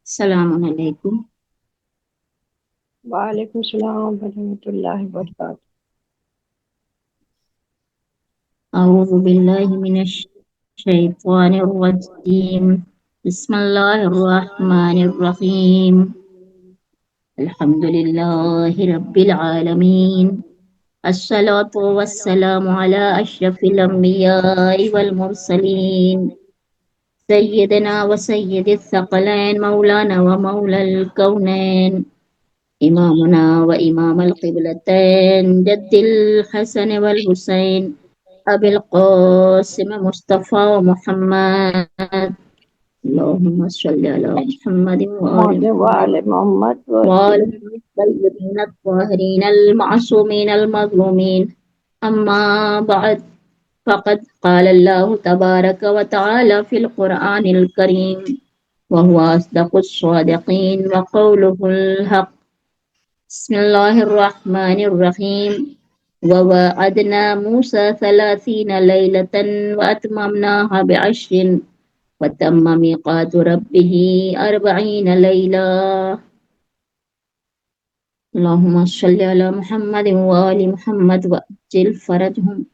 السلام علیکم۔ وعلیکم السلام ورحمۃ اللہ وبرکاتہ۔ اعوذ باللہ من الشیطان الرجیم، بسم اللہ الرحمن الرحیم، الحمد للہ رب العالمین، الصلاة والسلام علی اشرف الانبیاء والمرسلین، سیدنا و سید الثقلین مولانا و مولا الکونین، إمامنا وإمام القبلتين جد الحسن والحسين أبي القاسم مصطفى ومحمد، اللهم صل على محمد وآل محمد محمد وعلى محمد وآل وسلم۔ الطيبين الطاهرين المعصومين المظلومين، أما بعد، فقد قال الله تبارك وتعالى في القرآن الكريم وهو أصدق الصادقين وقوله الحق، بسم الله الرحمن الرحيم، وواعدنا موسى 30 ليلة وأتممناها ب10 وتم ميقات ربه 40 ليلة، اللهم صل على محمد وآل محمد وأجل فرجهم۔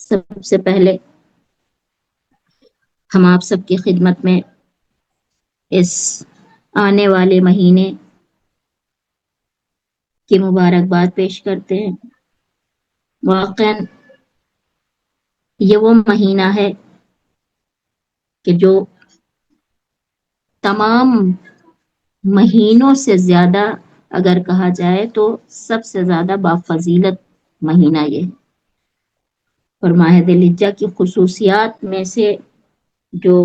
سب سے پہلے ہم آپ سب کی خدمت میں اس آنے والے مہینے کی مبارکباد پیش کرتے ہیں۔ واقعاً یہ وہ مہینہ ہے کہ جو تمام مہینوں سے زیادہ اگر کہا جائے تو سب سے زیادہ بافضیلت مہینہ یہ ہے، اور ماہ ذی الحجہ کی خصوصیات میں سے جو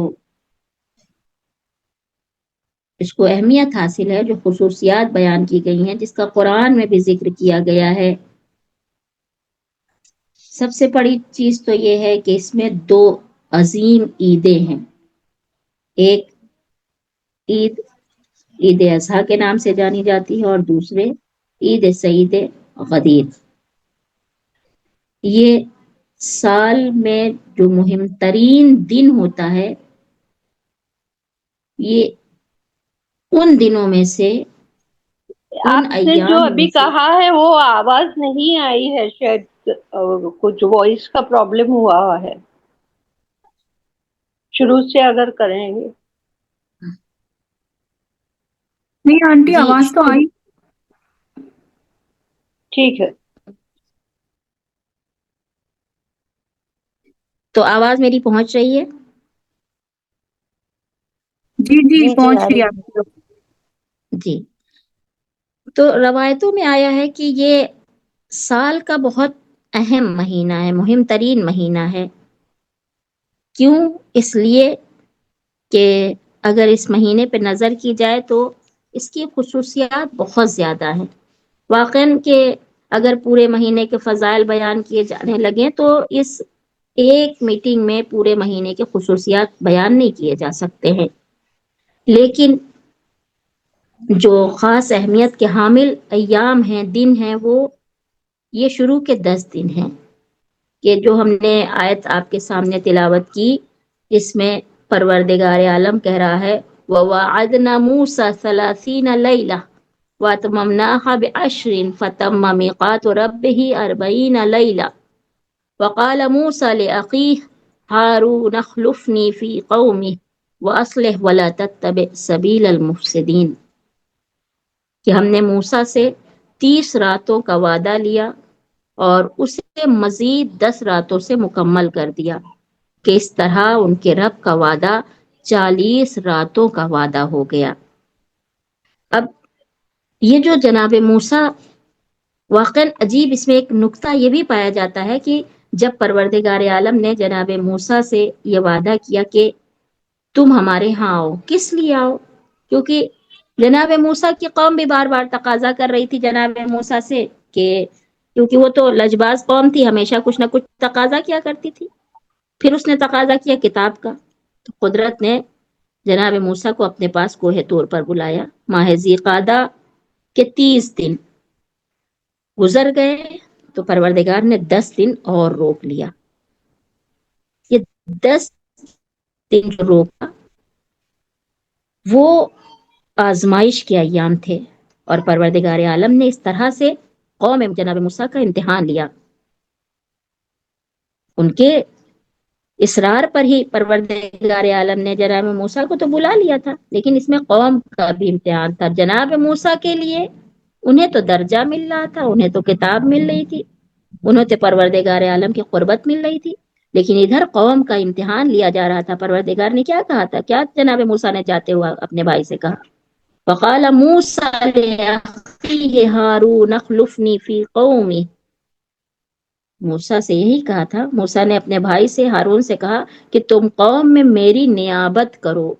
اس کو اہمیت حاصل ہے، جو خصوصیات بیان کی گئی ہیں، جس کا قرآن میں بھی ذکر کیا گیا ہے، سب سے بڑی چیز تو یہ ہے کہ اس میں دو عظیم عیدیں ہیں۔ ایک عید عید اضحیٰ کے نام سے جانی جاتی ہے، اور دوسرے عید سعید غدیر۔ یہ سال میں جو مہم ترین دن ہوتا ہے، یہ ان دنوں میں سے، ان آپ نے جو ایام میں ابھی سے، کہا ہے وہ آواز نہیں آئی ہے، شاید کچھ وائس کا پرابلم ہوا ہے۔ شروع سے اگر کریں گے۔ نہیں آنٹی جی آواز تو آئی۔ ٹھیک ہے۔ تو آواز میری پہنچ رہی ہے؟ جی جی جی جی پہنچ آ گئی رہی ہے۔ آپ کی۔ جی، تو روایتوں میں آیا ہے کہ یہ سال کا بہت اہم مہینہ ہے، مہم ترین مہینہ ہے۔ کیوں؟ اس لیے کہ اگر اس مہینے پہ نظر کی جائے تو اس کی خصوصیات بہت زیادہ ہیں۔ واقعاً کہ اگر پورے مہینے کے فضائل بیان کیے جانے لگیں تو اس ایک میٹنگ میں پورے مہینے کے خصوصیات بیان نہیں کیے جا سکتے ہیں، لیکن جو خاص اہمیت کے حامل ایام ہیں، دن ہیں، وہ یہ شروع کے 10 دن ہیں کہ جو ہم نے آیت آپ کے سامنے تلاوت کی، اس میں پروردگار عالم کہہ رہا ہے وَوَعَدْنَا مُوسَى 30 لَيْلَةً وَأَتْمَمْنَاهَا ب10 فَتَمَّ مِيقَاتُ رَبِّهِ 40 لَيْلَةً وَقَالَ مُوسَى لِأَخِيهِ هَارُونَ اخْلُفْنِي فِي قَوْمِي وَأَصْلِحْ وَلَا تَتَّبِعْ سَبِيلَ الْمُفْسِدِينَ، کہ ہم نے موسیٰ سے 30 راتوں کا وعدہ لیا اور اسے مزید 10 راتوں سے مکمل کر دیا، کہ اس طرح ان کے رب کا وعدہ 40 راتوں کا وعدہ ہو گیا۔ اب یہ جو جناب موسیٰ، واقعاً عجیب اس میں ایک نکتہ یہ بھی پایا جاتا ہے کہ جب پروردگار عالم نے جناب موسیٰ سے یہ وعدہ کیا کہ تم ہمارے ہاں آؤ، کس لیے آؤ؟ کیونکہ جناب موسیٰ کی قوم بھی بار بار تقاضا کر رہی تھی جناب موسیٰ سے کہ، کیونکہ وہ تو لجباز قوم تھی، ہمیشہ کچھ نہ کچھ تقاضا کیا کرتی تھی۔ پھر اس نے تقاضا کیا کتاب کا، تو قدرت نے جناب موسیٰ کو اپنے پاس کوہ طور پر بلایا۔ ماہ ذی قعدہ کے 30 دن گزر گئے تو پروردگار نے 10 دن اور روک لیا۔ یہ 10 دن جو روکا وہ آزمائش کے ایام تھے، اور پروردگار عالم نے اس طرح سے قوم جناب موسیٰ کا امتحان لیا. ان کے اصرار پر ہی پروردگار عالم نے جناب موسیٰ کو تو بلا لیا تھا، لیکن اس میں قوم کا بھی امتحان تھا. جناب موسیٰ کے لیے انہیں تو درجہ مل رہا تھا، انہیں تو کتاب مل رہی تھی، انہیں تو پروردگار عالم کی قربت مل رہی تھی، لیکن ادھر قوم کا امتحان لیا جا رہا تھا. پروردگار نے کیا کہا تھا، کیا جناب موسیٰ نے جاتے ہوا اپنے بھائی سے کہا، وقال موسیٰ لأخیہ ہارون اخلفنی فی قومی. موسیٰ سے یہی کہا تھا، موسیٰ نے اپنے بھائی سے ہارون سے کہا کہ تم قوم میں میری نیابت کرو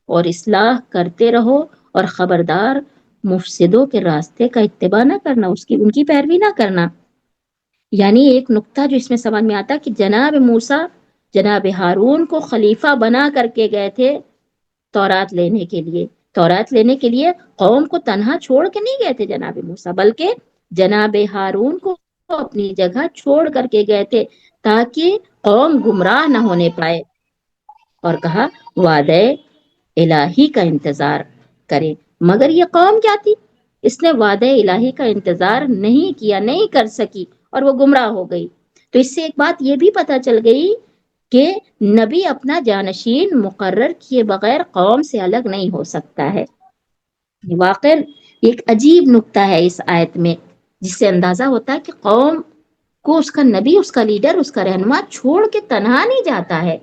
اور اصلاح کرتے رہو، اور خبردار مفسدوں کے راستے کا اتباع نہ کرنا، ان کی پیروی نہ کرنا. یعنی ایک نقطہ جو اس میں سمجھ میں آتا کہ جناب موسیٰ جناب ہارون کو خلیفہ بنا کر کے گئے تھے تورات لینے کے لیے. تورات لینے کے لیے قوم کو تنہا چھوڑ کے نہیں گئے تھے جناب موسیٰ، بلکہ جناب ہارون کو اپنی جگہ چھوڑ کر کے گئے تھے تاکہ قوم گمراہ نہ ہونے پائے. اور کہا وعدہ الہی کا انتظار کرے، مگر یہ قوم کیا تھی، اس نے وعدہ الہی کا انتظار نہیں کیا، نہیں کر سکی، اور وہ گمراہ ہو گئی. تو اس سے ایک بات یہ بھی پتہ چل گئی کہ نبی اپنا جانشین مقرر کیے بغیر قوم سے الگ نہیں ہو سکتا ہے. واقعا ایک عجیب نقطہ ہے اس آیت میں، جس سے اندازہ ہوتا ہے کہ قوم کو اس کا نبی، اس کا لیڈر، اس کا رہنما چھوڑ کے تنہا نہیں جاتا ہے.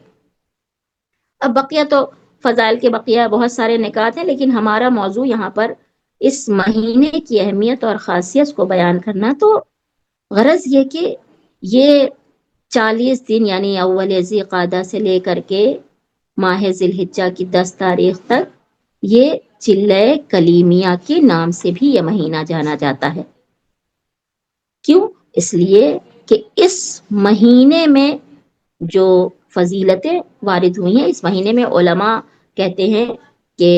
اب بقیہ تو فضائل کے بقیہ بہت سارے نکات ہیں، لیکن ہمارا موضوع یہاں پر اس مہینے کی اہمیت اور خاصیت کو بیان کرنا. تو غرض یہ کہ یہ 40 دن یعنی اول ذی قعدہ سے لے کر کے ماہ ذی الحجہ کی 10 تاریخ تک یہ چلہ کلیمیہ کے نام سے بھی یہ مہینہ جانا جاتا ہے. کیوں؟ اس لیے کہ اس مہینے میں جو فضیلتیں وارد ہوئی ہیں، اس مہینے میں علماء کہتے ہیں کہ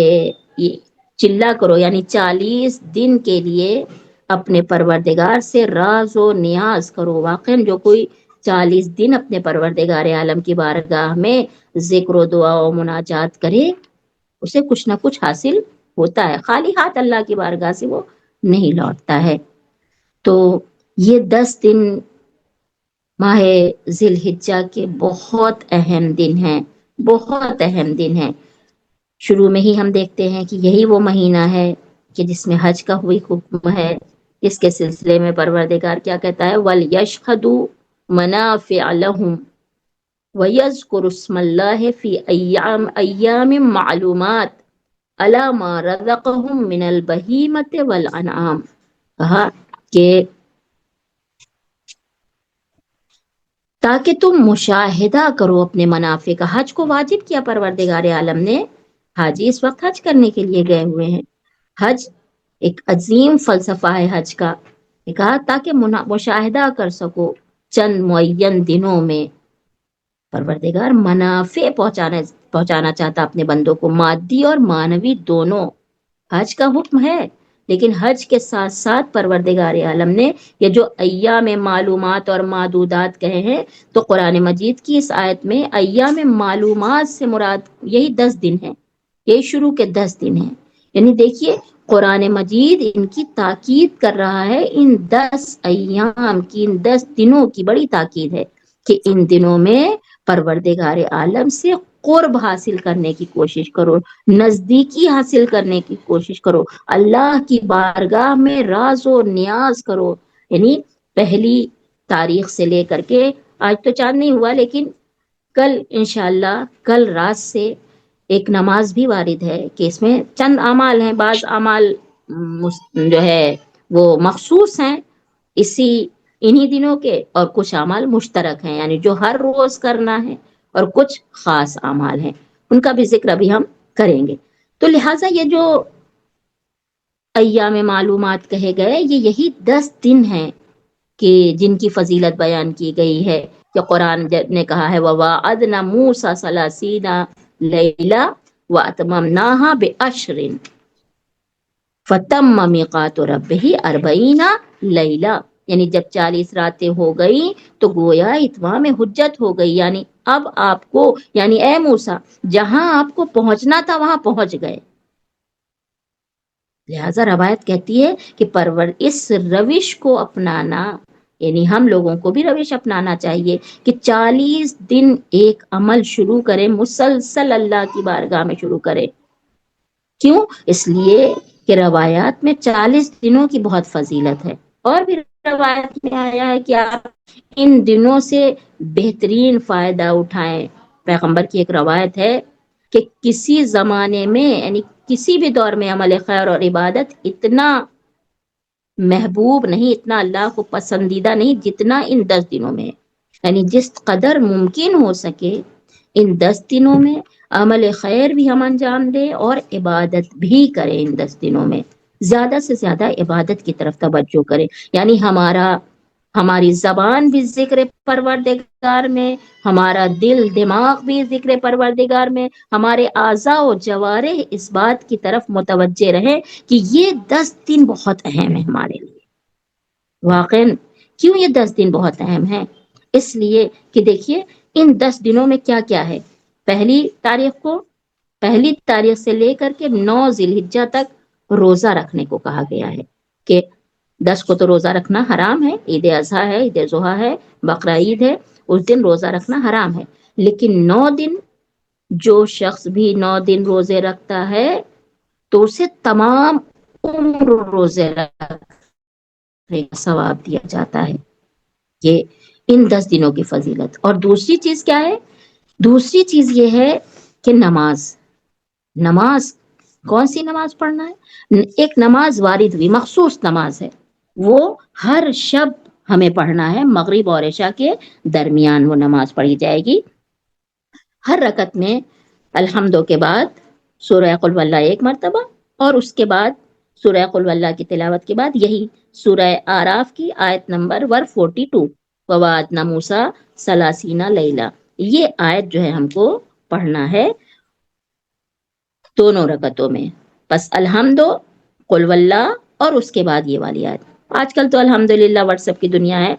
یہ چلہ کرو، یعنی 40 دن کے لیے اپنے پروردگار سے راز و نیاز کرو. واقعاً جو کوئی 40 دن اپنے پروردگار عالم کی بارگاہ میں ذکر و دعا و مناجات کرے، اسے کچھ نہ کچھ حاصل ہوتا ہے، خالی ہاتھ اللہ کی بارگاہ سے وہ نہیں لوٹتا ہے. تو یہ 10 دن ماہ ذی الحجہ کے بہت اہم دن ہیں، بہت اہم دن ہیں. شروع میں ہی ہم دیکھتے ہیں کہ یہی وہ مہینہ ہے کہ جس میں حج کا ہوئی حکم ہے. اس کے سلسلے میں پروردگار کیا کہتا ہے، وَلْيَشْهَدُوا مَنَافِعَ لَهُمْ وَيَذْكُرُوا اسْمَ اللَّهِ فِي أَيَّامٍ مَّعْلُومَاتٍ عَلَىٰ مَا رَزَقَهُم مِّنَ الْبَهِیمَةِ وَالْأَنْعَامِ. کہا کہ تاکہ تم مشاہدہ کرو اپنے منافع کا. حج کو واجب کیا پروردگار عالم نے، حاجی اس وقت حج کرنے کے لیے گئے ہوئے ہیں. حج ایک عظیم فلسفہ ہے حج کا. کہا تاکہ مشاہدہ کر سکو چند معین دنوں میں. پروردگار منافع پہنچانا چاہتا اپنے بندوں کو، مادی اور مانوی دونوں. حج کا حکم ہے، لیکن حج کے ساتھ ساتھ پروردگار عالم نے یہ جو ایام معلومات اور معدودات کہے ہیں، تو قرآن مجید کی اس آیت میں ایام معلومات سے مراد یہی 10 دن ہیں، یہی شروع کے 10 دن ہیں. یعنی دیکھیے قرآن مجید ان کی تاکید کر رہا ہے، ان 10 ایام کی، ان 10 دنوں کی بڑی تاکید ہے کہ ان دنوں میں پروردگار عالم سے قرب حاصل کرنے کی کوشش کرو، نزدیکی حاصل کرنے کی کوشش کرو، اللہ کی بارگاہ میں راز و نیاز کرو. یعنی پہلی تاریخ سے لے کر کے آج تو چاند نہیں ہوا، لیکن کل انشاءاللہ کل رات سے ایک نماز بھی وارد ہے کہ اس میں چند اعمال ہیں. بعض اعمال جو ہے وہ مخصوص ہیں انہی دنوں کے، اور کچھ اعمال مشترک ہیں، یعنی جو ہر روز کرنا ہے، اور کچھ خاص اعمال ہیں، ان کا بھی ذکر ابھی ہم کریں گے. تو لہٰذا یہ جو ایام معلومات کہے گئے، یہ یہی 10 دن ہیں کہ جن کی فضیلت بیان کی گئی ہے. کہ قرآن نے کہا ہے وَوَاعَدْنَا مُوسَىٰ 30 لَيْلَةً وَأَتْمَمْنَاهَا بِعَشْرٍ فَتَمَّ مِيقَاتُ رَبِّهِ 40 لَيْلَةً. یعنی جب 40 راتیں ہو گئی تو گویا اتمام حجت ہو گئی، یعنی اب آپ کو، یعنی اے موسیٰ جہاں آپ کو پہنچنا تھا وہاں پہنچ گئے۔ لہذا روایت کہتی ہے کہ اس روش کو اپنانا، یعنی ہم لوگوں کو بھی روش اپنانا چاہیے کہ 40 دن ایک عمل شروع کریں، مسلسل اللہ کی بارگاہ میں شروع کریں۔ کیوں؟ اس لیے کہ روایات میں 40 دنوں کی بہت فضیلت ہے، اور بھی روایت میں آیا ہے کہ آپ ان دنوں سے بہترین فائدہ اٹھائیں۔ پیغمبر کی ایک روایت ہے کہ کسی زمانے میں، یعنی کسی بھی دور میں عمل خیر اور عبادت اتنا محبوب نہیں، اتنا اللہ کو پسندیدہ نہیں جتنا ان 10 دنوں میں، یعنی جس قدر ممکن ہو سکے ان 10 دنوں میں عمل خیر بھی ہم انجام دیں اور عبادت بھی کریں۔ ان 10 دنوں میں زیادہ سے زیادہ عبادت کی طرف توجہ کریں، یعنی ہماری زبان بھی ذکر پروردگار میں، ہمارا دل دماغ بھی ذکر پروردگار میں، ہمارے اعضاء و جوارح اس بات کی طرف متوجہ رہیں کہ یہ 10 دن بہت اہم ہے ہمارے لیے۔ واقعاً کیوں یہ 10 دن بہت اہم ہیں؟ اس لیے کہ دیکھیے ان 10 دنوں میں کیا کیا ہے۔ پہلی تاریخ سے لے کر کے 9 ذی الحجہ تک روزہ رکھنے کو کہا گیا ہے کہ 10 کو تو روزہ رکھنا حرام ہے، عید اضحیٰ ہے، عید ضحیٰ ہے، بقرہ عید ہے، اس دن روزہ رکھنا حرام ہے، لیکن 9 دن جو شخص بھی 9 دن روزے رکھتا ہے تو اسے تمام عمر روزے رکھنے کا ثواب دیا جاتا ہے۔ یہ ان 10 دنوں کی فضیلت۔ اور دوسری چیز کیا ہے؟ دوسری چیز یہ ہے کہ نماز کون سی نماز پڑھنا ہے؟ ایک نماز وارد ہوئی، مخصوص نماز ہے، وہ ہر شب ہمیں پڑھنا ہے، مغرب اور عشاء کے درمیان وہ نماز پڑھی جائے گی۔ ہر رکعت میں الحمدو کے بعد سورہ قل واللہ 1 مرتبہ، اور اس کے بعد سورہ قل واللہ کی تلاوت کے بعد یہی سورہ آراف کی آیت نمبر 142 وَوَعَدْنَا مُوسَىٰ 30 لیلہ، یہ آیت جو ہے ہم کو پڑھنا ہے دونوں رکعتوں میں۔ بس الحمدو، قل واللہ، اور اس کے بعد یہ والی آیت۔ آج کل تو الحمدللہ واٹس ایپ کی دنیا ہے،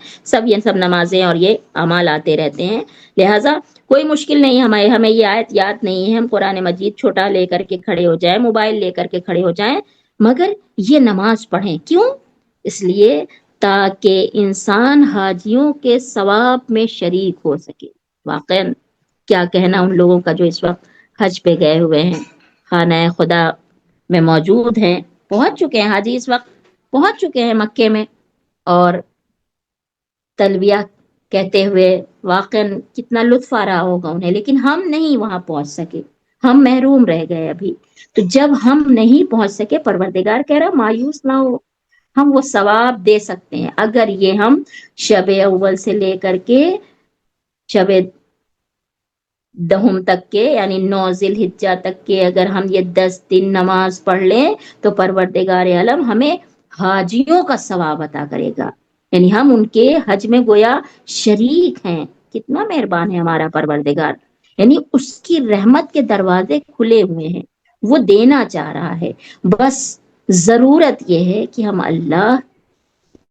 یہ سب نمازیں اور یہ اعمال آتے رہتے ہیں، لہٰذا کوئی مشکل نہیں، ہمیں یہ آیت یاد نہیں ہے، ہم قرآن مجید چھوٹا لے کر کے کھڑے ہو جائیں، موبائل لے کر کے کھڑے ہو جائیں، مگر یہ نماز پڑھیں۔ کیوں؟ اس لیے تاکہ انسان حاجیوں کے ثواب میں شریک ہو سکے۔ واقعا کیا کہنا ان لوگوں کا جو اس وقت حج پہ گئے ہوئے ہیں، خانہ خدا میں موجود ہیں، پہنچ چکے ہیں، حاجی اس وقت پہنچ چکے ہیں مکے میں، اور تلبیہ کہتے ہوئے واقعا کتنا لطف آ رہا ہوگا انہیں، لیکن ہم نہیں وہاں پہنچ سکے، ہم محروم رہ گئے ابھی۔ تو جب ہم نہیں پہنچ سکے، پروردگار کہہ رہا مایوس نہ ہو، ہم وہ ثواب دے سکتے ہیں اگر یہ ہم شب اول سے لے کر کے شب دہم تک کے، یعنی 9 ذی الحجہ تک کے اگر ہم یہ 10 دن نماز پڑھ لیں تو پروردگار عالم ہمیں حاجیوں کا ثواب عطا کرے گا، یعنی ہم ان کے حج میں گویا شریک ہیں۔ کتنا مہربان ہے ہمارا پروردگار، یعنی اس کی رحمت کے دروازے کھلے ہوئے ہیں، وہ دینا چاہ رہا ہے، بس ضرورت یہ ہے کہ ہم اللہ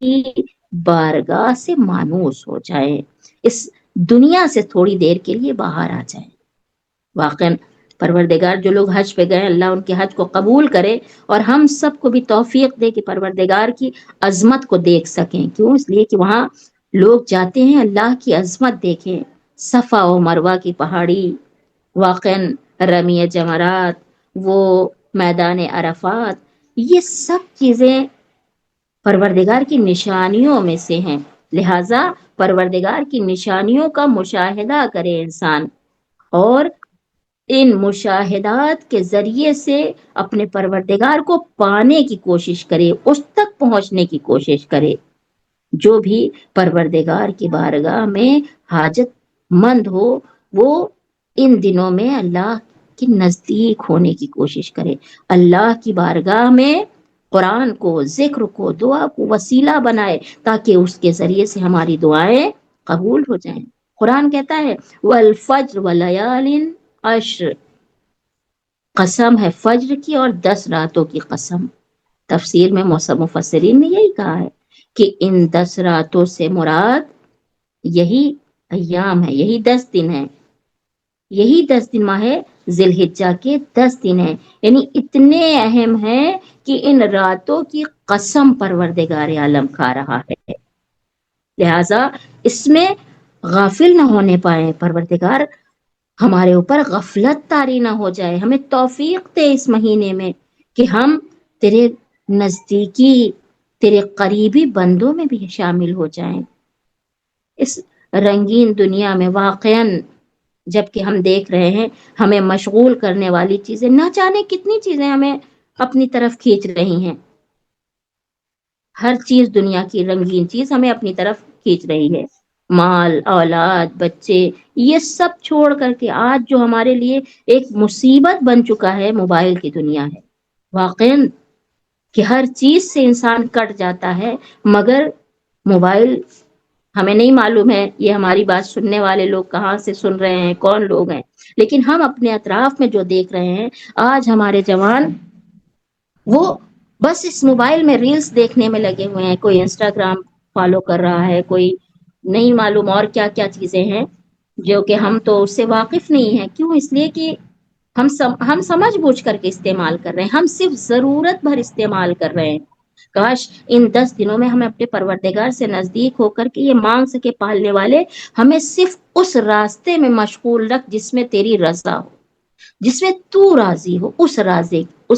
کی بارگاہ سے مانوس ہو جائیں، اس دنیا سے تھوڑی دیر کے لیے باہر آ جائیں۔ واقعا پروردگار جو لوگ حج پہ گئے، اللہ ان کے حج کو قبول کرے، اور ہم سب کو بھی توفیق دے کہ پروردگار کی عظمت کو دیکھ سکیں۔ کیوں؟ اس لیے کہ وہاں لوگ جاتے ہیں اللہ کی عظمت دیکھیں، صفا و مروہ کی پہاڑی، واقعا رمی جمرات، وہ میدان عرفات، یہ سب چیزیں پروردگار کی نشانیوں میں سے ہیں، لہٰذا پروردگار کی نشانیوں کا مشاہدہ کرے انسان، اور ان مشاہدات کے ذریعے سے اپنے پروردگار کو پانے کی کوشش کرے، اس تک پہنچنے کی کوشش کرے۔ جو بھی پروردگار کی بارگاہ میں حاجت مند ہو، وہ ان دنوں میں اللہ کے نزدیک ہونے کی کوشش کرے، اللہ کی بارگاہ میں قرآن کو، ذکر کو، دعا کو وسیلہ بنائے، تاکہ اس کے ذریعے سے ہماری دعائیں قبول ہو جائیں۔ قرآن کہتا ہے والفجر ولیال عشر، قسم ہے فجر کی اور 10 راتوں کی قسم۔ تفسیر میں مفسرین نے یہی کہا ہے کہ ان 10 راتوں سے مراد یہی ایام ہے، یہی 10 دن ہے، یہی 10 دن ماہ ذی الحجہ کے 10 دن ہیں، یعنی اتنے اہم ہیں کہ ان راتوں کی قسم پروردگار عالم کھا رہا ہے، لہذا اس میں غافل نہ ہونے پائے، پروردگار ہمارے اوپر غفلت طاری نہ ہو جائے، ہمیں توفیق دے اس مہینے میں کہ ہم تیرے نزدیکی، تیرے قریبی بندوں میں بھی شامل ہو جائیں۔ اس رنگین دنیا میں واقعاً جبکہ ہم دیکھ رہے ہیں ہمیں مشغول کرنے والی چیزیں نہ جانے کتنی چیزیں ہمیں اپنی طرف کھینچ رہی ہیں، ہر چیز دنیا کی رنگین چیز ہمیں اپنی طرف کھینچ رہی ہے، مال، اولاد، بچے، یہ سب چھوڑ کر کے آج جو ہمارے لیے ایک مصیبت بن چکا ہے موبائل کی دنیا ہے، واقعاً کہ ہر چیز سے انسان کٹ جاتا ہے، مگر موبائل ہمیں نہیں معلوم ہے یہ ہماری بات سننے والے لوگ کہاں سے سن رہے ہیں، کون لوگ ہیں، لیکن ہم اپنے اطراف میں جو دیکھ رہے ہیں آج ہمارے جوان وہ بس اس موبائل میں ریلز دیکھنے میں لگے ہوئے ہیں، کوئی انسٹاگرام فالو کر رہا ہے، کوئی نہیں معلوم اور کیا کیا چیزیں ہیں جو کہ ہم تو اس سے واقف نہیں ہیں، کیوں؟ اس لیے کہ ہم سمجھ بوجھ کر کے استعمال کر رہے ہیں، ہم صرف ضرورت بھر استعمال کر رہے ہیں۔ کاش ان 10 دنوں میں ہمیں اپنے پروردگار سے نزدیک ہو کر کے یہ مانگ سکے پالنے والے ہمیں صرف اس راستے میں مشغول رکھ جس میں تیری رضا ہو، جس میں تو راضی ہو، اس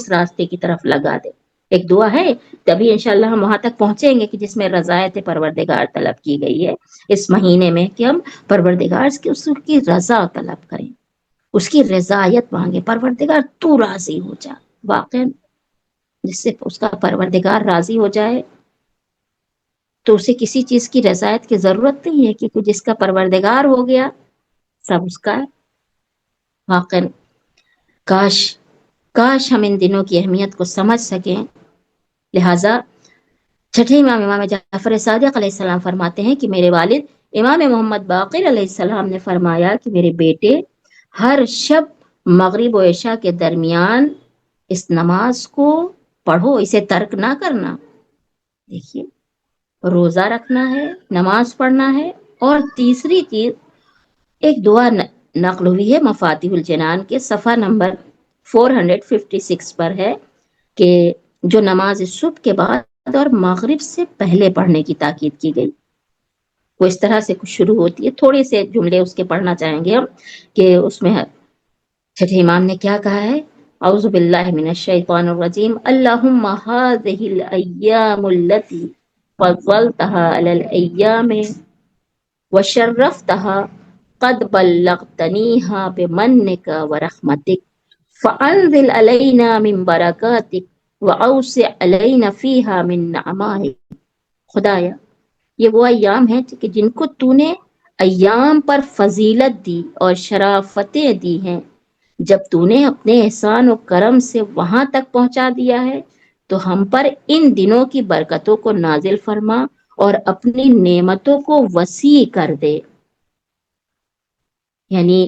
راستے کی طرف لگا دے۔ ایک دعا ہے، تبھی انشاءاللہ ہم وہاں تک پہنچیں گے کہ جس میں رضایت پروردگار طلب کی گئی ہے اس مہینے میں، کہ ہم پروردگار اس کی رضا طلب کریں، اس کی رضایت مانگے، پروردگار تو راضی ہو جا۔ واقعا جس سے اس کا پروردگار راضی ہو جائے تو اسے کسی چیز کی رضایت کی ضرورت نہیں ہے، کیونکہ جس کا پروردگار ہو گیا سب اس کا ہے۔ واقعا کاش ہم ان دنوں کی اہمیت کو سمجھ سکیں، لہذا چھٹے امام جعفر صادق علیہ السلام فرماتے ہیں کہ میرے والد امام محمد باقر علیہ السلام نے فرمایا کہ میرے بیٹے ہر شب مغرب و عشاء کے درمیان اس نماز کو پڑھو، اسے ترک نہ کرنا۔ دیکھیے، روزہ رکھنا ہے، نماز پڑھنا ہے، اور تیسری چیز ایک دعا نقل ہوئی ہے مفاتیح الجنان کے صفحہ نمبر 456 پر ہے کہ جو نماز صبح کے بعد اور مغرب سے پہلے پڑھنے کی تاکید کی گئی، وہ اس طرح سے کچھ شروع ہوتی ہے، تھوڑے سے جملے اس کے پڑھنا چاہیں گے ہم، کہ اس میں چھٹے امام نے کیا کہا ہے؟ اعوذ باللہ من الشیطان الرجیم، اللہم هذه الایام التي فضلتها علی الایام وشرفتها قد بلغتنیها بمنک ورحمتک فانزل علینا من برکاتک واوسع علینا فیہا من نعمائک۔ خدایا یہ وہ ایام ہیں کہ جن کو تو نے ایام پر فضیلت دی اور شرافتیں دی ہیں، جب تو نے اپنے احسان و کرم سے وہاں تک پہنچا دیا ہے تو ہم پر ان دنوں کی برکتوں کو نازل فرما اور اپنی نعمتوں کو وسیع کر دے، یعنی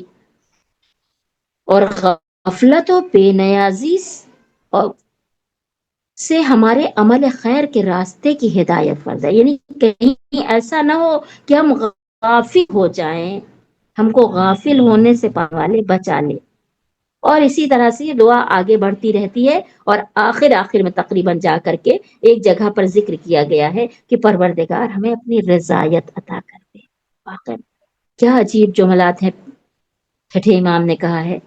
اور غفلت و بے نیازی اور سے ہمارے عمل خیر کے راستے کی ہدایت فرض ہے، یعنی کہیں ایسا نہ ہو کہ ہم غافل ہو جائیں، ہم کو غافل ہونے سے پروالے بچا لے۔ اور اسی طرح سے یہ دعا آگے بڑھتی رہتی ہے، اور آخر میں تقریباً جا کر کے ایک جگہ پر ذکر کیا گیا ہے کہ پروردگار ہمیں اپنی رضایت عطا کر دے۔ واقعا کیا عجیب جملات ہیں چھٹے امام نے کہا ہے،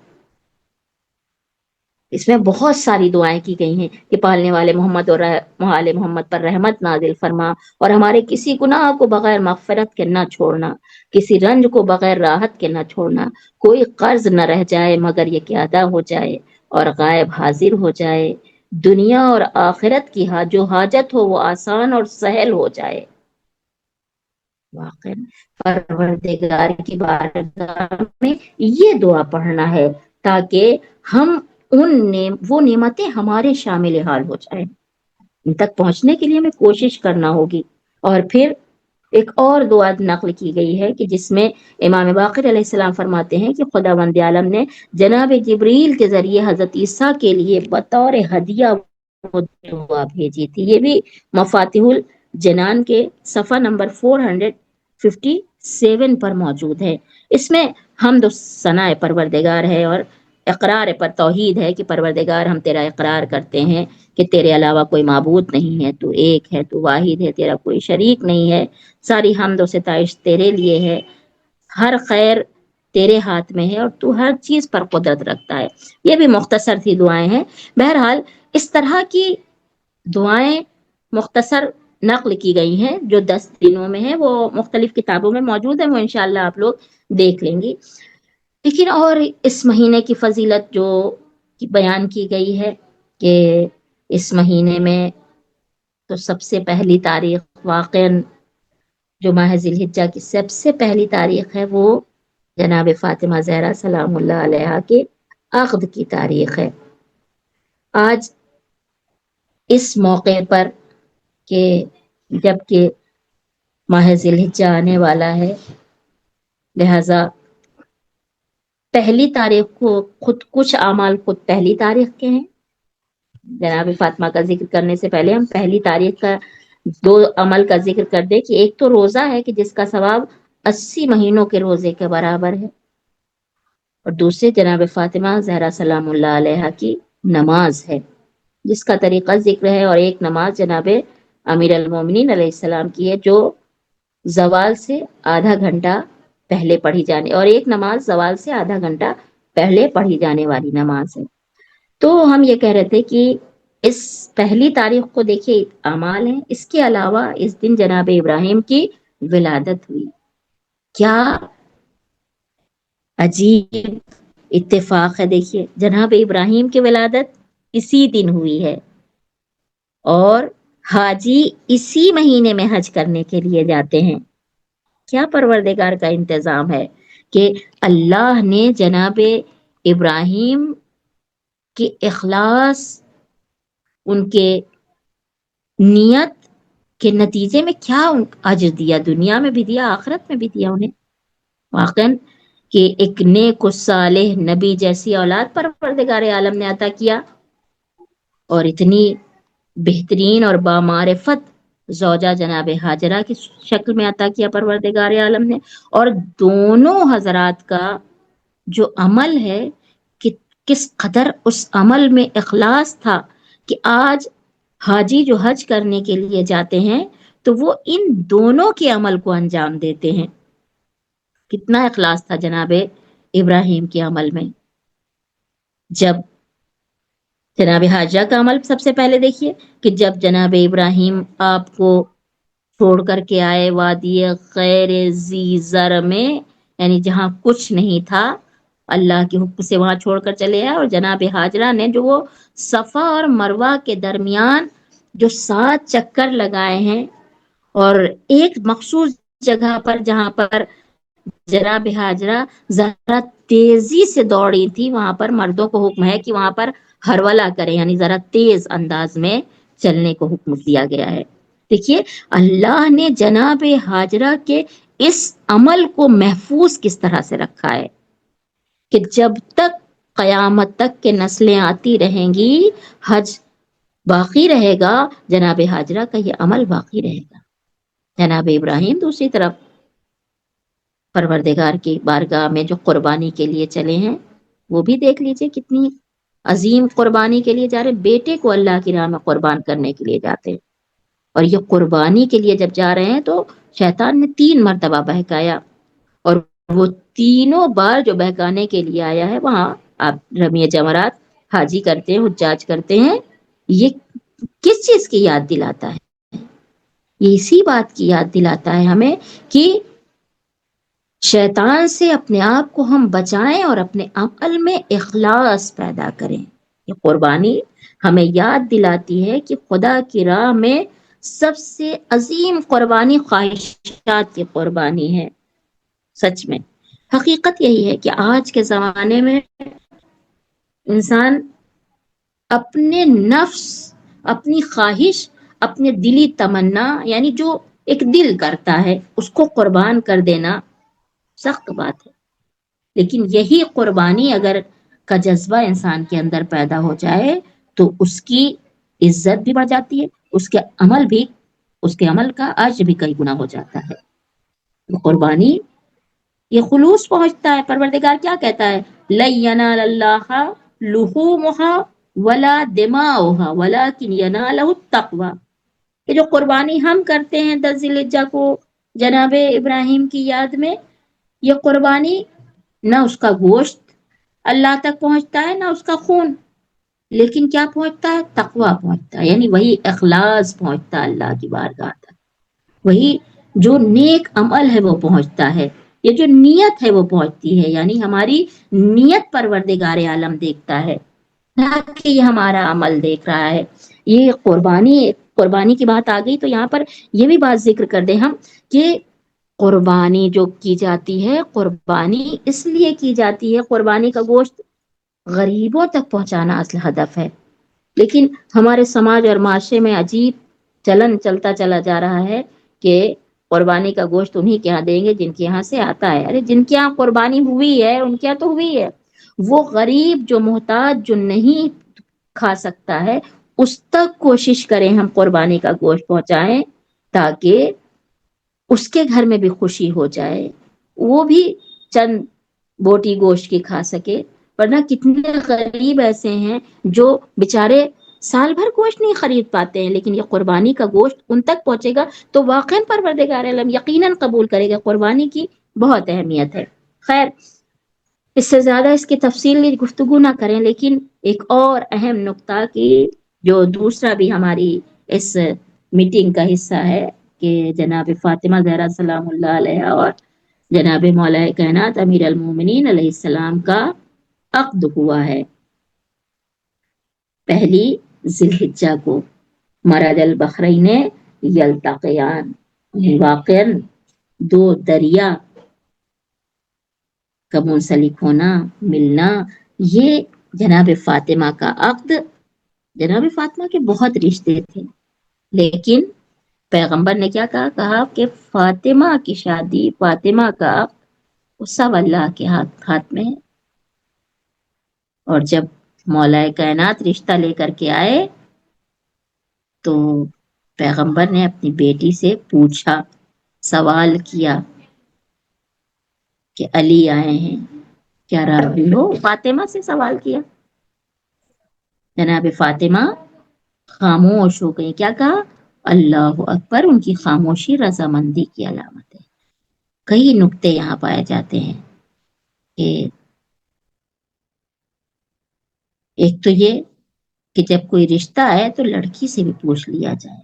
اس میں بہت ساری دعائیں کی گئی ہیں کہ پالنے والے محمد اور آل محمد پر رحمت نازل فرما، اور ہمارے کسی گناہ کو بغیر مغفرت کے نہ چھوڑنا، کسی رنج کو بغیر راحت کے نہ چھوڑنا، کوئی قرض نہ رہ جائے مگر یہ کہ ادا ہو جائے اور غائب حاضر ہو جائے، دنیا اور آخرت کی جو حاجت ہو وہ آسان اور سہل ہو جائے۔ واقعا پروردگار کی بارگاہ میں یہ دعا پڑھنا ہے تاکہ ہم وہ نعمتیں ہمارے شامل حال ہو جائیں، ان تک پہنچنے کے لیے ہمیں کوشش کرنا ہوگی۔ اور پھر ایک اور دعا نقل کی گئی ہے کہ جس میں امام باقر علیہ السلام فرماتے ہیں کہ خداوند عالم نے جناب جبریل کے ذریعے حضرت عیسیٰ کے لیے بطور ہدیہ وہ دعا بھیجی تھی، یہ بھی مفاتیح جنان کے صفحہ نمبر 457 پر موجود ہے۔ اس میں حمد و ثناء پروردگار ہے اور اقرار پر توحید ہے کہ پروردگار ہم تیرا اقرار کرتے ہیں کہ تیرے علاوہ کوئی معبود نہیں ہے، تو ایک ہے، تو واحد ہے، تیرا کوئی شریک نہیں ہے، ساری حمد و ستائش تیرے لیے ہے، ہر خیر تیرے ہاتھ میں ہے اور تو ہر چیز پر قدرت رکھتا ہے۔ یہ بھی مختصر سی دعائیں ہیں۔ بہرحال اس طرح کی دعائیں مختصر نقل کی گئی ہیں جو 10 دنوں میں ہیں، وہ مختلف کتابوں میں موجود ہیں، وہ انشاءاللہ آپ لوگ دیکھ لیں گی۔ لیکن اور اس مہینے کی فضیلت جو بیان کی گئی ہے کہ اس مہینے میں تو سب سے پہلی تاریخ واقعاً جو ماہ ذی الحجہ کی سب سے پہلی تاریخ ہے وہ جناب فاطمہ زہرا سلام اللہ علیہا کے عقد کی تاریخ ہے۔ آج اس موقع پر کہ جب کہ ماہ ذی الحجہ آنے والا ہے، لہذا پہلی تاریخ کو خود کچھ اعمال خود پہلی تاریخ کے ہیں۔ جناب فاطمہ کا ذکر کرنے سے پہلے ہم پہلی تاریخ کا 2 عمل کا ذکر کر دیں کہ ایک تو روزہ ہے کہ جس کا ثواب 80 مہینوں کے روزے کے برابر ہے، اور دوسرے جناب فاطمہ زہرا سلام اللہ علیہا کی نماز ہے جس کا طریقہ ذکر ہے، اور ایک نماز جناب امیر المومنین علیہ السلام کی ہے جو زوال سے آدھا گھنٹہ پہلے پڑھی جانے، اور ایک نماز زوال سے آدھا گھنٹہ پہلے پڑھی جانے والی نماز ہے۔ تو ہم یہ کہہ رہے تھے کہ اس پہلی تاریخ کو دیکھیے اعمال ہیں، اس کے علاوہ اس دن جناب ابراہیم کی ولادت ہوئی۔ کیا عجیب اتفاق ہے، دیکھیے جناب ابراہیم کی ولادت اسی دن ہوئی ہے، اور حاجی اسی مہینے میں حج کرنے کے لیے جاتے ہیں۔ کیا پروردگار کا انتظام ہے کہ اللہ نے جناب ابراہیم کے اخلاص، ان کے نیت کے نتیجے میں کیا اجر دیا، دنیا میں بھی دیا، آخرت میں بھی دیا انہیں۔ واقعاً کہ ایک نیک و صالح نبی جیسی اولاد پروردگار عالم نے عطا کیا، اور اتنی بہترین اور بامعرفت زوجہ جناب ہاجرہ کی شکل میں عطا کیا پروردگار عالم نے، اور دونوں حضرات کا جو عمل ہے کہ کس قدر اس عمل میں اخلاص تھا کہ آج حاجی جو حج کرنے کے لیے جاتے ہیں تو وہ ان دونوں کے عمل کو انجام دیتے ہیں۔ کتنا اخلاص تھا جناب ابراہیم کے عمل میں۔ جب جناب حاجرہ کا عمل سب سے پہلے دیکھیے کہ جب جناب ابراہیم آپ کو چھوڑ کر کے آئے وادی غیر ذی زر میں، یعنی جہاں کچھ نہیں تھا، اللہ کے حکم سے وہاں چھوڑ کر چلے آئے، اور جناب حاجرہ نے جو وہ صفا اور مروہ کے درمیان جو 7 چکر لگائے ہیں، اور ایک مخصوص جگہ پر جہاں پر جناب حاجرہ ذرا تیزی سے دوڑی تھی، وہاں پر مردوں کو حکم ہے کہ وہاں پر ہرولا کریں، یعنی ذرا تیز انداز میں چلنے کو حکم دیا گیا ہے۔ دیکھیے اللہ نے جناب حاجرہ کے اس عمل کو محفوظ کس طرح سے رکھا ہے کہ جب تک قیامت تک کے نسلیں آتی رہیں گی حج باقی رہے گا، جناب حاجرہ کا یہ عمل باقی رہے گا۔ جناب ابراہیم دوسری طرف پروردگار کی بارگاہ میں جو قربانی کے لیے چلے ہیں، وہ بھی دیکھ لیجئے کتنی عظیم قربانی کے لیے جا رہے ہیں، بیٹے کو اللہ کی راہ میں قربان کرنے کے لیے جاتے ہیں، اور یہ قربانی کے لیے جب جا رہے ہیں تو شیطان نے 3 مرتبہ بہکایا، اور وہ تینوں بار جو بہکانے کے لیے آیا ہے وہاں آپ رمی جمرات حاجی کرتے ہیں، حجاج کرتے ہیں، یہ کس چیز کی یاد دلاتا ہے؟ یہ اسی بات کی یاد دلاتا ہے ہمیں کہ شیطان سے اپنے آپ کو ہم بچائیں اور اپنے عمل میں اخلاص پیدا کریں۔ یہ قربانی ہمیں یاد دلاتی ہے کہ خدا کی راہ میں سب سے عظیم قربانی خواہشات کی قربانی ہے۔ سچ میں حقیقت یہی ہے کہ آج کے زمانے میں انسان اپنے نفس، اپنی خواہش، اپنے دلی تمنا، یعنی جو ایک دل کرتا ہے اس کو قربان کر دینا سخت بات ہے، لیکن یہی قربانی اگر کا جذبہ انسان کے اندر پیدا ہو جائے تو اس کی عزت بھی بڑھ جاتی ہے، اس کے عمل بھی اس کے عمل کا اجر بھی کئی گنا ہو جاتا ہے۔ قربانی یہ خلوص پہنچتا ہے۔ پروردگار کیا کہتا ہے؟ لَن يَنَالَ اللَّهَ لُحُومُهَا وَلَا دِمَاؤُهَا وَلَكِنْ يَنَالَهُ التَّقْوَىٰ، کہ جو قربانی ہم کرتے ہیں 10 ذی الحجہ کو جناب ابراہیم کی یاد میں، یہ قربانی نہ اس کا گوشت اللہ تک پہنچتا ہے نہ اس کا خون، لیکن کیا پہنچتا ہے؟ تقویٰ پہنچتا ہے، یعنی وہی اخلاص پہنچتا ہے اللہ کی بارگاہ تک، وہی جو نیک عمل ہے وہ پہنچتا ہے، یہ جو نیت ہے وہ پہنچتی ہے، یعنی ہماری نیت پروردگار عالم دیکھتا ہے، نہ کہ یہ ہمارا عمل دیکھ رہا ہے۔ یہ قربانی کی بات آ گئی تو یہاں پر یہ بھی بات ذکر کر دیں ہم کہ قربانی جو کی جاتی ہے، قربانی اس لیے کی جاتی ہے، قربانی کا گوشت غریبوں تک پہنچانا اصل ہدف ہے، لیکن ہمارے سماج اور معاشرے میں عجیب چلن چلتا چلا جا رہا ہے کہ قربانی کا گوشت انہی کے یہاں دیں گے جن کے یہاں سے آتا ہے۔ ارے جن کے یہاں قربانی ہوئی ہے ان کے یہاں تو ہوئی ہے، وہ غریب جو محتاج جو نہیں کھا سکتا ہے اس تک کوشش کریں ہم قربانی کا گوشت پہنچائیں، تاکہ اس کے گھر میں بھی خوشی ہو جائے، وہ بھی چند بوٹی گوشت کی کھا سکے۔ ورنہ کتنے غریب ایسے ہیں جو بیچارے سال بھر گوشت نہیں خرید پاتے ہیں، لیکن یہ قربانی کا گوشت ان تک پہنچے گا تو واقعاً پروردگار عالم یقیناً قبول کرے گا۔ قربانی کی بہت اہمیت ہے۔ خیر، اس سے زیادہ اس کی تفصیلی گفتگو نہ کریں، لیکن ایک اور اہم نقطہ کی جو دوسرا بھی ہماری اس میٹنگ کا حصہ ہے کہ جناب فاطمہ زہرا سلام اللہ علیہ اور جناب مولا کائنات امیر المومنین علیہ السلام کا عقد ہوا ہے 1 ذی الحجہ کو، مرج البحرین یلتقیان، واقعاً 2 دریا کا منسلک ہونا، ملنا، یہ جناب فاطمہ کا عقد۔ جناب فاطمہ کے بہت رشتے تھے، لیکن پیغمبر نے کیا کہا کہ فاطمہ کی شادی، فاطمہ کا عقد وہ سب اللہ کے ہاتھ میں ہے۔ اور جب مولا کائنات رشتہ لے کر کے آئے تو پیغمبر نے اپنی بیٹی سے پوچھا، سوال کیا کہ علی آئے ہیں، کیا راضی ہو؟ فاطمہ سے سوال کیا۔ جناب فاطمہ خاموش ہو گئی۔ کیا کہا؟ اللہ اکبر۔ ان کی خاموشی رضامندی کی علامت ہے۔ کئی نکتے یہاں پائے جاتے ہیں کہ ایک تو یہ کہ جب کوئی رشتہ ہے تو لڑکی سے بھی پوچھ لیا جائے۔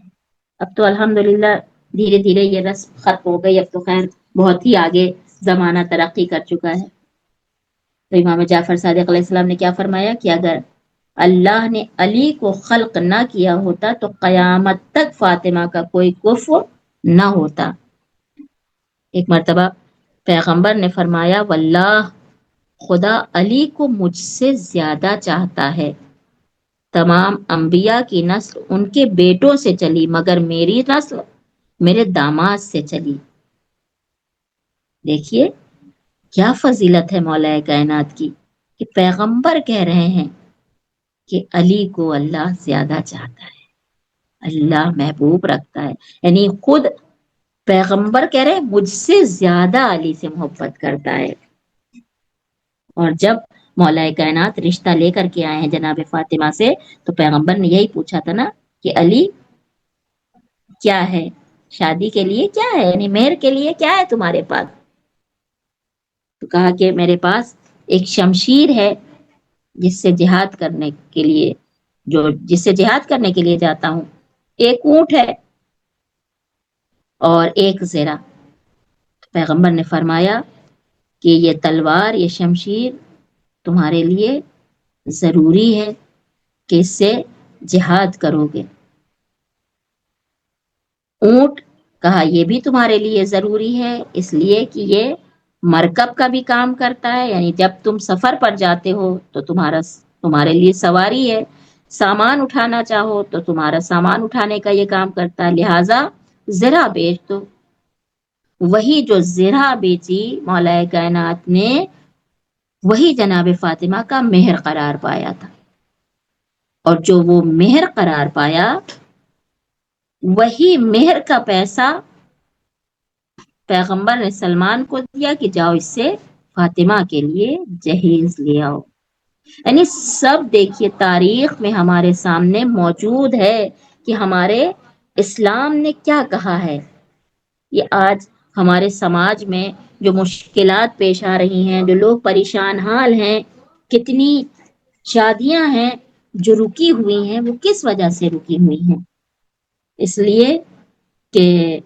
اب تو الحمدللہ دھیرے دھیرے یہ رسم ختم ہو گئی، اب تو خیر بہت ہی آگے زمانہ ترقی کر چکا ہے۔ تو امام جعفر صادق علیہ السلام نے کیا فرمایا کہ اگر اللہ نے علی کو خلق نہ کیا ہوتا تو قیامت تک فاطمہ کا کوئی کفو نہ ہوتا۔ ایک مرتبہ پیغمبر نے فرمایا، واللہ خدا علی کو مجھ سے زیادہ چاہتا ہے، تمام انبیاء کی نسل ان کے بیٹوں سے چلی مگر میری نسل میرے داماد سے چلی۔ دیکھیے کیا فضیلت ہے مولا کائنات کی کہ پیغمبر کہہ رہے ہیں کہ علی کو اللہ زیادہ چاہتا ہے، اللہ محبوب رکھتا ہے، یعنی خود پیغمبر کہہ رہے ہیں مجھ سے زیادہ علی سے محبت کرتا ہے۔ اور جب مولا کائنات رشتہ لے کر کے آئے ہیں جناب فاطمہ سے تو پیغمبر نے یہی پوچھا تھا نا کہ علی کیا ہے، شادی کے لیے کیا ہے، یعنی مہر کے لیے کیا ہے تمہارے پاس؟ تو کہا کہ میرے پاس ایک شمشیر ہے جس سے جہاد کرنے کے لیے جاتا ہوں، ایک اونٹ ہے اور ایک زرہ۔ پیغمبر نے فرمایا کہ یہ تلوار، یہ شمشیر تمہارے لیے ضروری ہے کہ اس سے جہاد کرو گے۔ اونٹ کہا یہ بھی تمہارے لیے ضروری ہے اس لیے کہ یہ مرکب کا بھی کام کرتا ہے، یعنی جب تم سفر پر جاتے ہو تو تمہارے لیے سواری ہے، سامان اٹھانا چاہو تو تمہارا سامان اٹھانے کا یہ کام کرتا ہے، لہٰذا زرہ بیچ دو۔ وہی جو زرہ بیچی مولا کائنات نے، وہی جناب فاطمہ کا مہر قرار پایا تھا، اور جو وہ مہر قرار پایا وہی مہر کا پیسہ پیغمبر نے سلمان کو دیا کہ جاؤ اس سے فاطمہ کے لیے جہیز لے آؤ. یعنی سب دیکھیے تاریخ میں ہمارے سامنے موجود ہے کہ ہمارے اسلام نے کیا کہا ہے. یہ آج ہمارے سماج میں جو مشکلات پیش آ رہی ہیں، جو لوگ پریشان حال ہیں، کتنی شادیاں ہیں جو رکی ہوئی ہیں، وہ کس وجہ سے رکی ہوئی ہیں؟ اس لیے کہ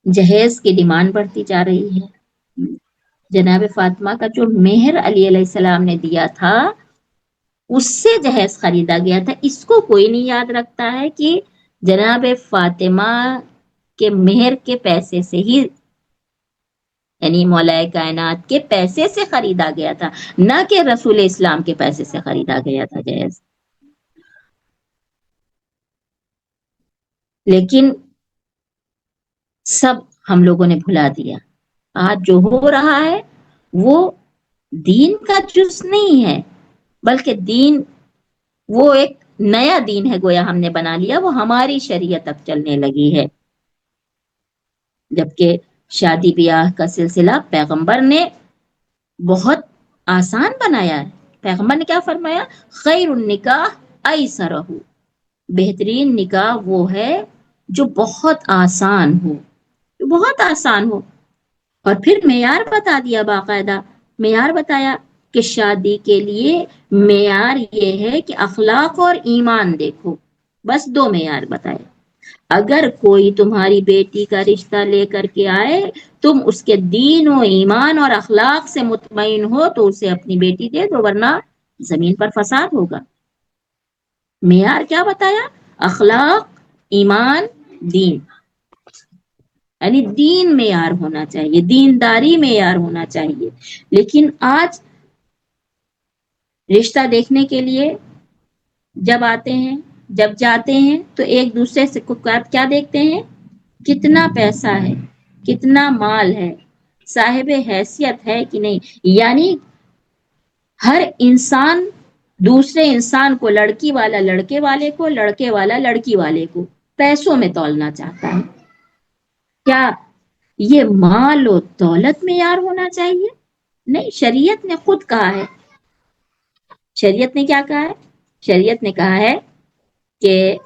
جہیز کی ڈیمانڈ بڑھتی جا رہی ہے. جناب فاطمہ کا جو مہر علی علیہ السلام نے دیا تھا اس سے جہیز خریدا گیا تھا. اس کو کوئی نہیں یاد رکھتا ہے کہ جناب فاطمہ کے مہر کے پیسے سے ہی، یعنی مولا کائنات کے پیسے سے خریدا گیا تھا، نہ کہ رسول اسلام کے پیسے سے خریدا گیا تھا جہیز. لیکن سب ہم لوگوں نے بھلا دیا. آج جو ہو رہا ہے وہ دین کا جز نہیں ہے، بلکہ دین وہ ایک نیا دین ہے، گویا ہم نے بنا لیا، وہ ہماری شریعت اب چلنے لگی ہے. جبکہ شادی بیاہ کا سلسلہ پیغمبر نے بہت آسان بنایا ہے. پیغمبر نے کیا فرمایا؟ خیر النکاح ایسرہ، بہترین نکاح وہ ہے جو بہت آسان ہو، جو بہت آسان ہو. اور پھر معیار بتا دیا، باقاعدہ معیار بتایا کہ شادی کے لیے معیار یہ ہے کہ اخلاق اور ایمان دیکھو. بس دو معیار بتائے. اگر کوئی تمہاری بیٹی کا رشتہ لے کر کے آئے، تم اس کے دین و ایمان اور اخلاق سے مطمئن ہو تو اسے اپنی بیٹی دے دو، ورنہ زمین پر فساد ہوگا. معیار کیا بتایا؟ اخلاق، ایمان، دین. یعنی دین معیار ہونا چاہیے، دینداری معیار ہونا چاہیے. لیکن آج رشتہ دیکھنے کے لیے جب آتے ہیں، جب جاتے ہیں تو ایک دوسرے سے کیا دیکھتے ہیں؟ کتنا پیسہ ہے، کتنا مال ہے، صاحب حیثیت ہے کہ نہیں. یعنی ہر انسان دوسرے انسان کو، لڑکی والا لڑکے والے کو، لڑکے والا لڑکی والے کو پیسوں میں تولنا چاہتا ہے. کیا یہ مال و دولت معیار ہونا چاہیے؟ نہیں. شریعت نے خود کہا ہے، شریعت نے کیا کہا ہے؟ شریعت نے کہا ہے کہ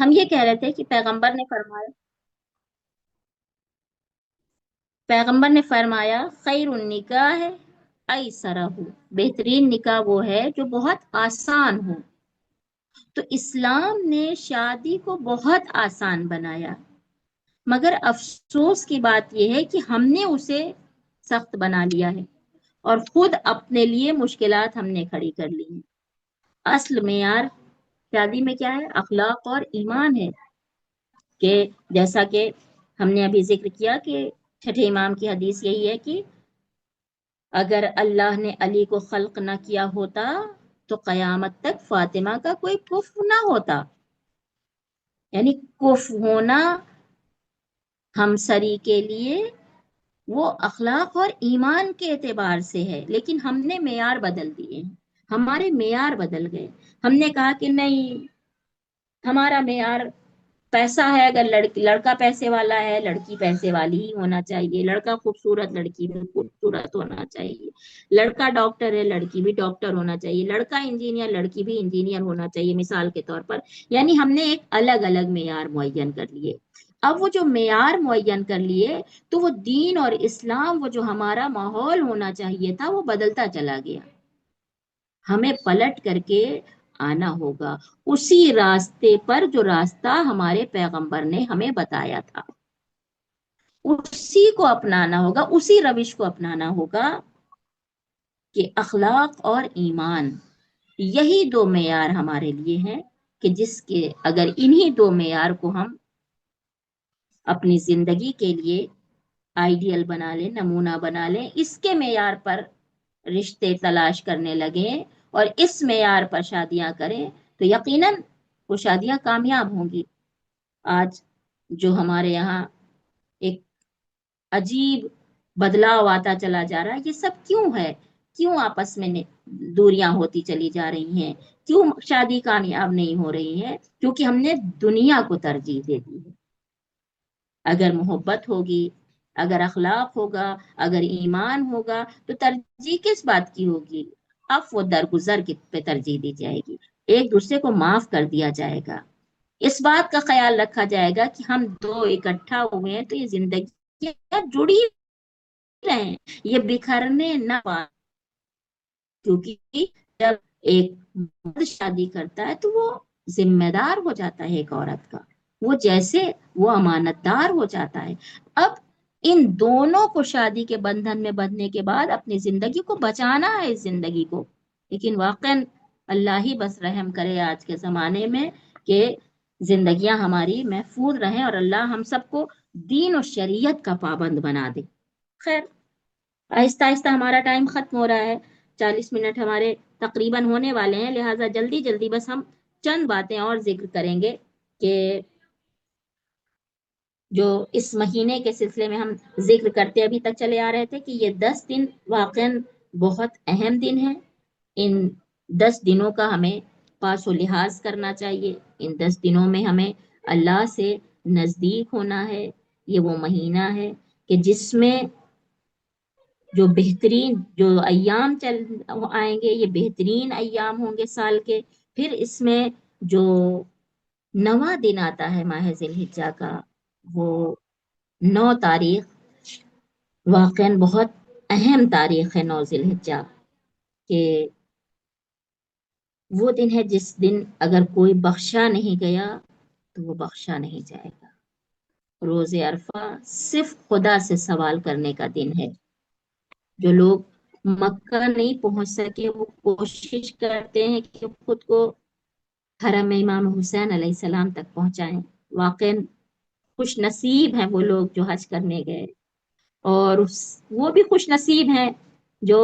ہم یہ کہہ رہے تھے کہ پیغمبر نے فرمایا خیر النکاح ہے ایسرہ، بہترین نکاح وہ ہے جو بہت آسان ہو۔ تو اسلام نے شادی کو بہت آسان بنایا، مگر افسوس کی بات یہ ہے کہ ہم نے اسے سخت بنا لیا ہے اور خود اپنے لیے مشکلات ہم نے کھڑی کر لی ہیں۔ اصل معیار شادی میں کیا ہے؟ اخلاق اور ایمان ہے، کہ جیسا کہ ہم نے ابھی ذکر کیا کہ چھٹے امام کی حدیث یہی ہے کہ اگر اللہ نے علی کو خلق نہ کیا ہوتا تو قیامت تک فاطمہ کا کوئی کفو نہ ہوتا۔ یعنی کفو ہونا ہمسری کے لیے وہ اخلاق اور ایمان کے اعتبار سے ہے، لیکن ہم نے معیار بدل دیے ہیں، ہمارے معیار بدل گئے۔ ہم نے کہا کہ نہیں، ہمارا معیار پیسہ ہے، اگر لڑکا پیسے والا ہے لڑکی پیسے والی ہی ہونا چاہیے، لڑکا خوبصورت لڑکی بھی خوبصورت ہونا چاہیے، لڑکا ڈاکٹر ہے لڑکی بھی ڈاکٹر ہونا چاہیے، لڑکا انجینئر لڑکی بھی انجینئر ہونا چاہیے، مثال کے طور پر۔ یعنی ہم نے ایک الگ الگ معیار معین کر لیے۔ اب وہ جو معیار معین کر لیے تو وہ دین اور اسلام، وہ جو ہمارا ماحول ہونا چاہیے تھا، وہ بدلتا چلا گیا۔ ہمیں پلٹ کر کے آنا ہوگا اسی راستے پر جو راستہ ہمارے پیغمبر نے ہمیں بتایا تھا، اسی کو اپنانا ہوگا، اسی روش کو اپنانا ہوگا کہ اخلاق اور ایمان یہی دو معیار ہمارے لیے ہیں، کہ جس کے اگر انہی دو معیار کو ہم اپنی زندگی کے لیے آئیڈیل بنا لیں، نمونہ بنا لیں، اس کے معیار پر رشتے تلاش کرنے لگیں اور اس معیار پر شادیاں کریں تو یقیناً وہ شادیاں کامیاب ہوں گی۔ آج جو ہمارے یہاں ایک عجیب بدلاؤ آتا چلا جا رہا ہے، یہ سب کیوں ہے؟ کیوں آپس میں دوریاں ہوتی چلی جا رہی ہیں؟ کیوں شادی کامیاب نہیں ہو رہی ہے؟ کیونکہ ہم نے دنیا کو ترجیح دے دی ہے۔ اگر محبت ہوگی، اگر اخلاق ہوگا، اگر ایمان ہوگا تو ترجیح کس بات کی ہوگی؟ اب وہ درگزر پہ ترجیح دی جائے گی، ایک دوسرے کو معاف کر دیا جائے گا، اس بات کا خیال رکھا جائے گا کہ ہم دو اکٹھا ہوئے ہیں تو یہ زندگی جڑی رہیں، یہ بکھرنے نہ پائیں۔ کیونکہ جب ایک مرد شادی کرتا ہے تو وہ ذمہ دار ہو جاتا ہے ایک عورت کا، وہ جیسے وہ امانت دار ہو جاتا ہے۔ اب ان دونوں کو شادی کے بندھن میں بندھنے کے بعد اپنی زندگی کو بچانا ہے، اس زندگی کو۔ لیکن واقعاً اللہ ہی بس رحم کرے آج کے زمانے میں کہ زندگیاں ہماری محفوظ رہیں اور اللہ ہم سب کو دین و شریعت کا پابند بنا دے۔ خیر، آہستہ آہستہ ہمارا ٹائم ختم ہو رہا ہے، 40 منٹ ہمارے تقریباً ہونے والے ہیں، لہٰذا جلدی جلدی بس ہم چند باتیں اور ذکر کریں گے کہ جو اس مہینے کے سلسلے میں ہم ذکر کرتے ابھی تک چلے آ رہے تھے کہ یہ 10 دن واقعاً بہت اہم دن ہیں۔ ان 10 دنوں کا ہمیں پاس و لحاظ کرنا چاہیے، ان 10 دنوں میں ہمیں اللہ سے نزدیک ہونا ہے۔ یہ وہ مہینہ ہے کہ جس میں جو بہترین جو ایام چل آئیں گے، یہ بہترین ایام ہوں گے سال کے۔ پھر اس میں جو 9واں دن آتا ہے ماہ ذی الحجہ کا، وہ 9 تاریخ واقعاً بہت اہم تاریخ ہے، 9 ذی الحجہ، کہ وہ دن ہے جس دن اگر کوئی بخشا نہیں گیا تو وہ بخشا نہیں جائے گا۔ روز عرفہ صرف خدا سے سوال کرنے کا دن ہے۔ جو لوگ مکہ نہیں پہنچ سکے وہ کوشش کرتے ہیں کہ خود کو حرم امام حسین علیہ السلام تک پہنچائیں۔ واقعاً خوش نصیب ہیں وہ لوگ جو حج کرنے گئے، اور وہ بھی خوش نصیب ہیں جو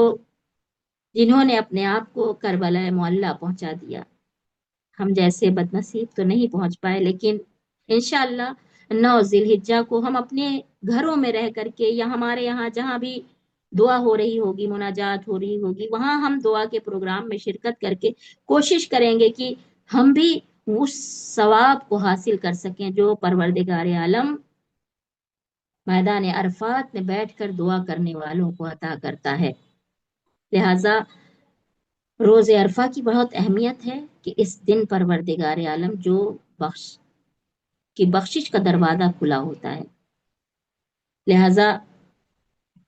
جنہوں نے اپنے آپ کو کربلا معلیٰ پہنچا دیا۔ ہم جیسے بد نصیب تو نہیں پہنچ پائے، لیکن انشاءاللہ 9 ذی الحجہ کو ہم اپنے گھروں میں رہ کر کے یا ہمارے یہاں جہاں بھی دعا ہو رہی ہوگی، مناجات ہو رہی ہوگی، وہاں ہم دعا کے پروگرام میں شرکت کر کے کوشش کریں گے کہ ہم بھی اس ثواب کو حاصل کر سکیں جو پروردگار عالم میدان عرفات میں بیٹھ کر دعا کرنے والوں کو عطا کرتا ہے۔ لہٰذا روز عرفہ کی بہت اہمیت ہے کہ اس دن پروردگار عالم جو کی بخشش کا دروازہ کھلا ہوتا ہے۔ لہذا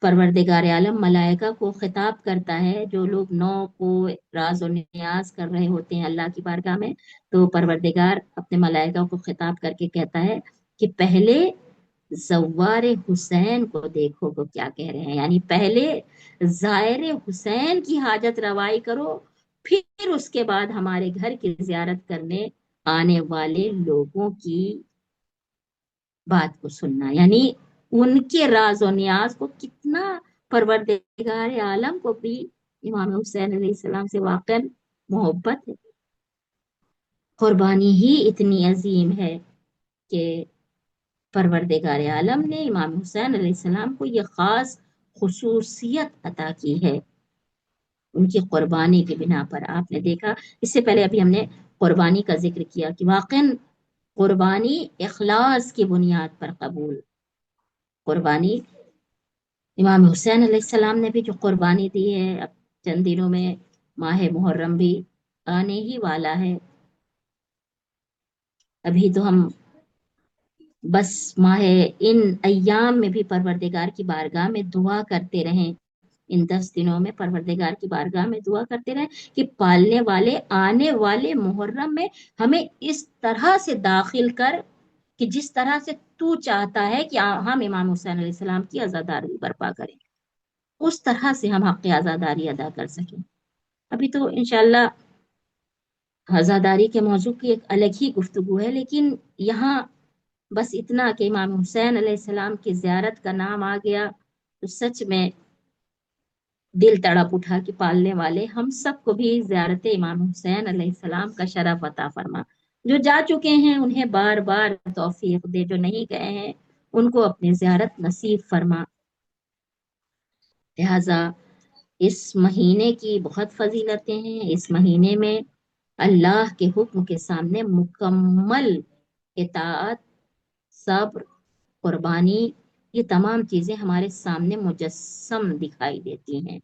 پروردگار عالم ملائکہ کو خطاب کرتا ہے، جو لوگ نو کو راز و نیاز کر رہے ہوتے ہیں اللہ کی بارگاہ میں، تو پروردگار اپنے ملائکہ کو خطاب کر کے کہتا ہے کہ پہلے زوار حسین کو دیکھو وہ کیا کہہ رہے ہیں، یعنی پہلے زائر حسین کی حاجت روائی کرو، پھر اس کے بعد ہمارے گھر کی زیارت کرنے آنے والے لوگوں کی بات کو سننا، یعنی ان کے راز و نیاز کو کتنا پروردگار عالم کو بھی امام حسین علیہ السلام سے واقع محبت ہے، قربانی ہی اتنی عظیم ہے کہ پروردگار عالم نے امام حسین علیہ السلام کو یہ خاص خصوصیت عطا کی ہے ان کی قربانی کی بنا پر۔ آپ نے دیکھا اس سے پہلے ابھی ہم نے قربانی کا ذکر کیا کہ واقعاً قربانی اخلاص کی بنیاد پر قبول، قربانی امام حسین علیہ السلام نے بھی جو قربانی دی ہے، اب چند دنوں میں ماہ محرم بھی آنے ہی والا ہے، ابھی تو ہم بس ماہ ان ایام میں بھی پروردگار کی بارگاہ میں دعا کرتے رہیں، ان 10 دنوں میں پروردگار کی بارگاہ میں دعا کرتے رہیں کہ پالنے والے آنے والے محرم میں ہمیں اس طرح سے داخل کر کہ جس طرح سے تو چاہتا ہے کہ ہم امام حسین علیہ السلام کی عزاداری برپا کریں، اس طرح سے ہم حق عزاداری ادا کر سکیں۔ ابھی تو انشاءاللہ عزاداری کے موضوع کی ایک الگ ہی گفتگو ہے، لیکن یہاں بس اتنا کہ امام حسین علیہ السلام کی زیارت کا نام آ گیا تو سچ میں دل تڑپ اٹھا کہ پالنے والے ہم سب کو بھی زیارت امام حسین علیہ السلام کا شرف عطا فرما، جو جا چکے ہیں انہیں بار بار توفیق دے، جو نہیں گئے ہیں ان کو اپنی زیارت نصیب فرما۔ لہذا اس مہینے کی بہت فضیلتیں ہیں، اس مہینے میں اللہ کے حکم کے سامنے مکمل اطاعت، صبر، قربانی، یہ تمام چیزیں ہمارے سامنے مجسم دکھائی دیتی ہیں،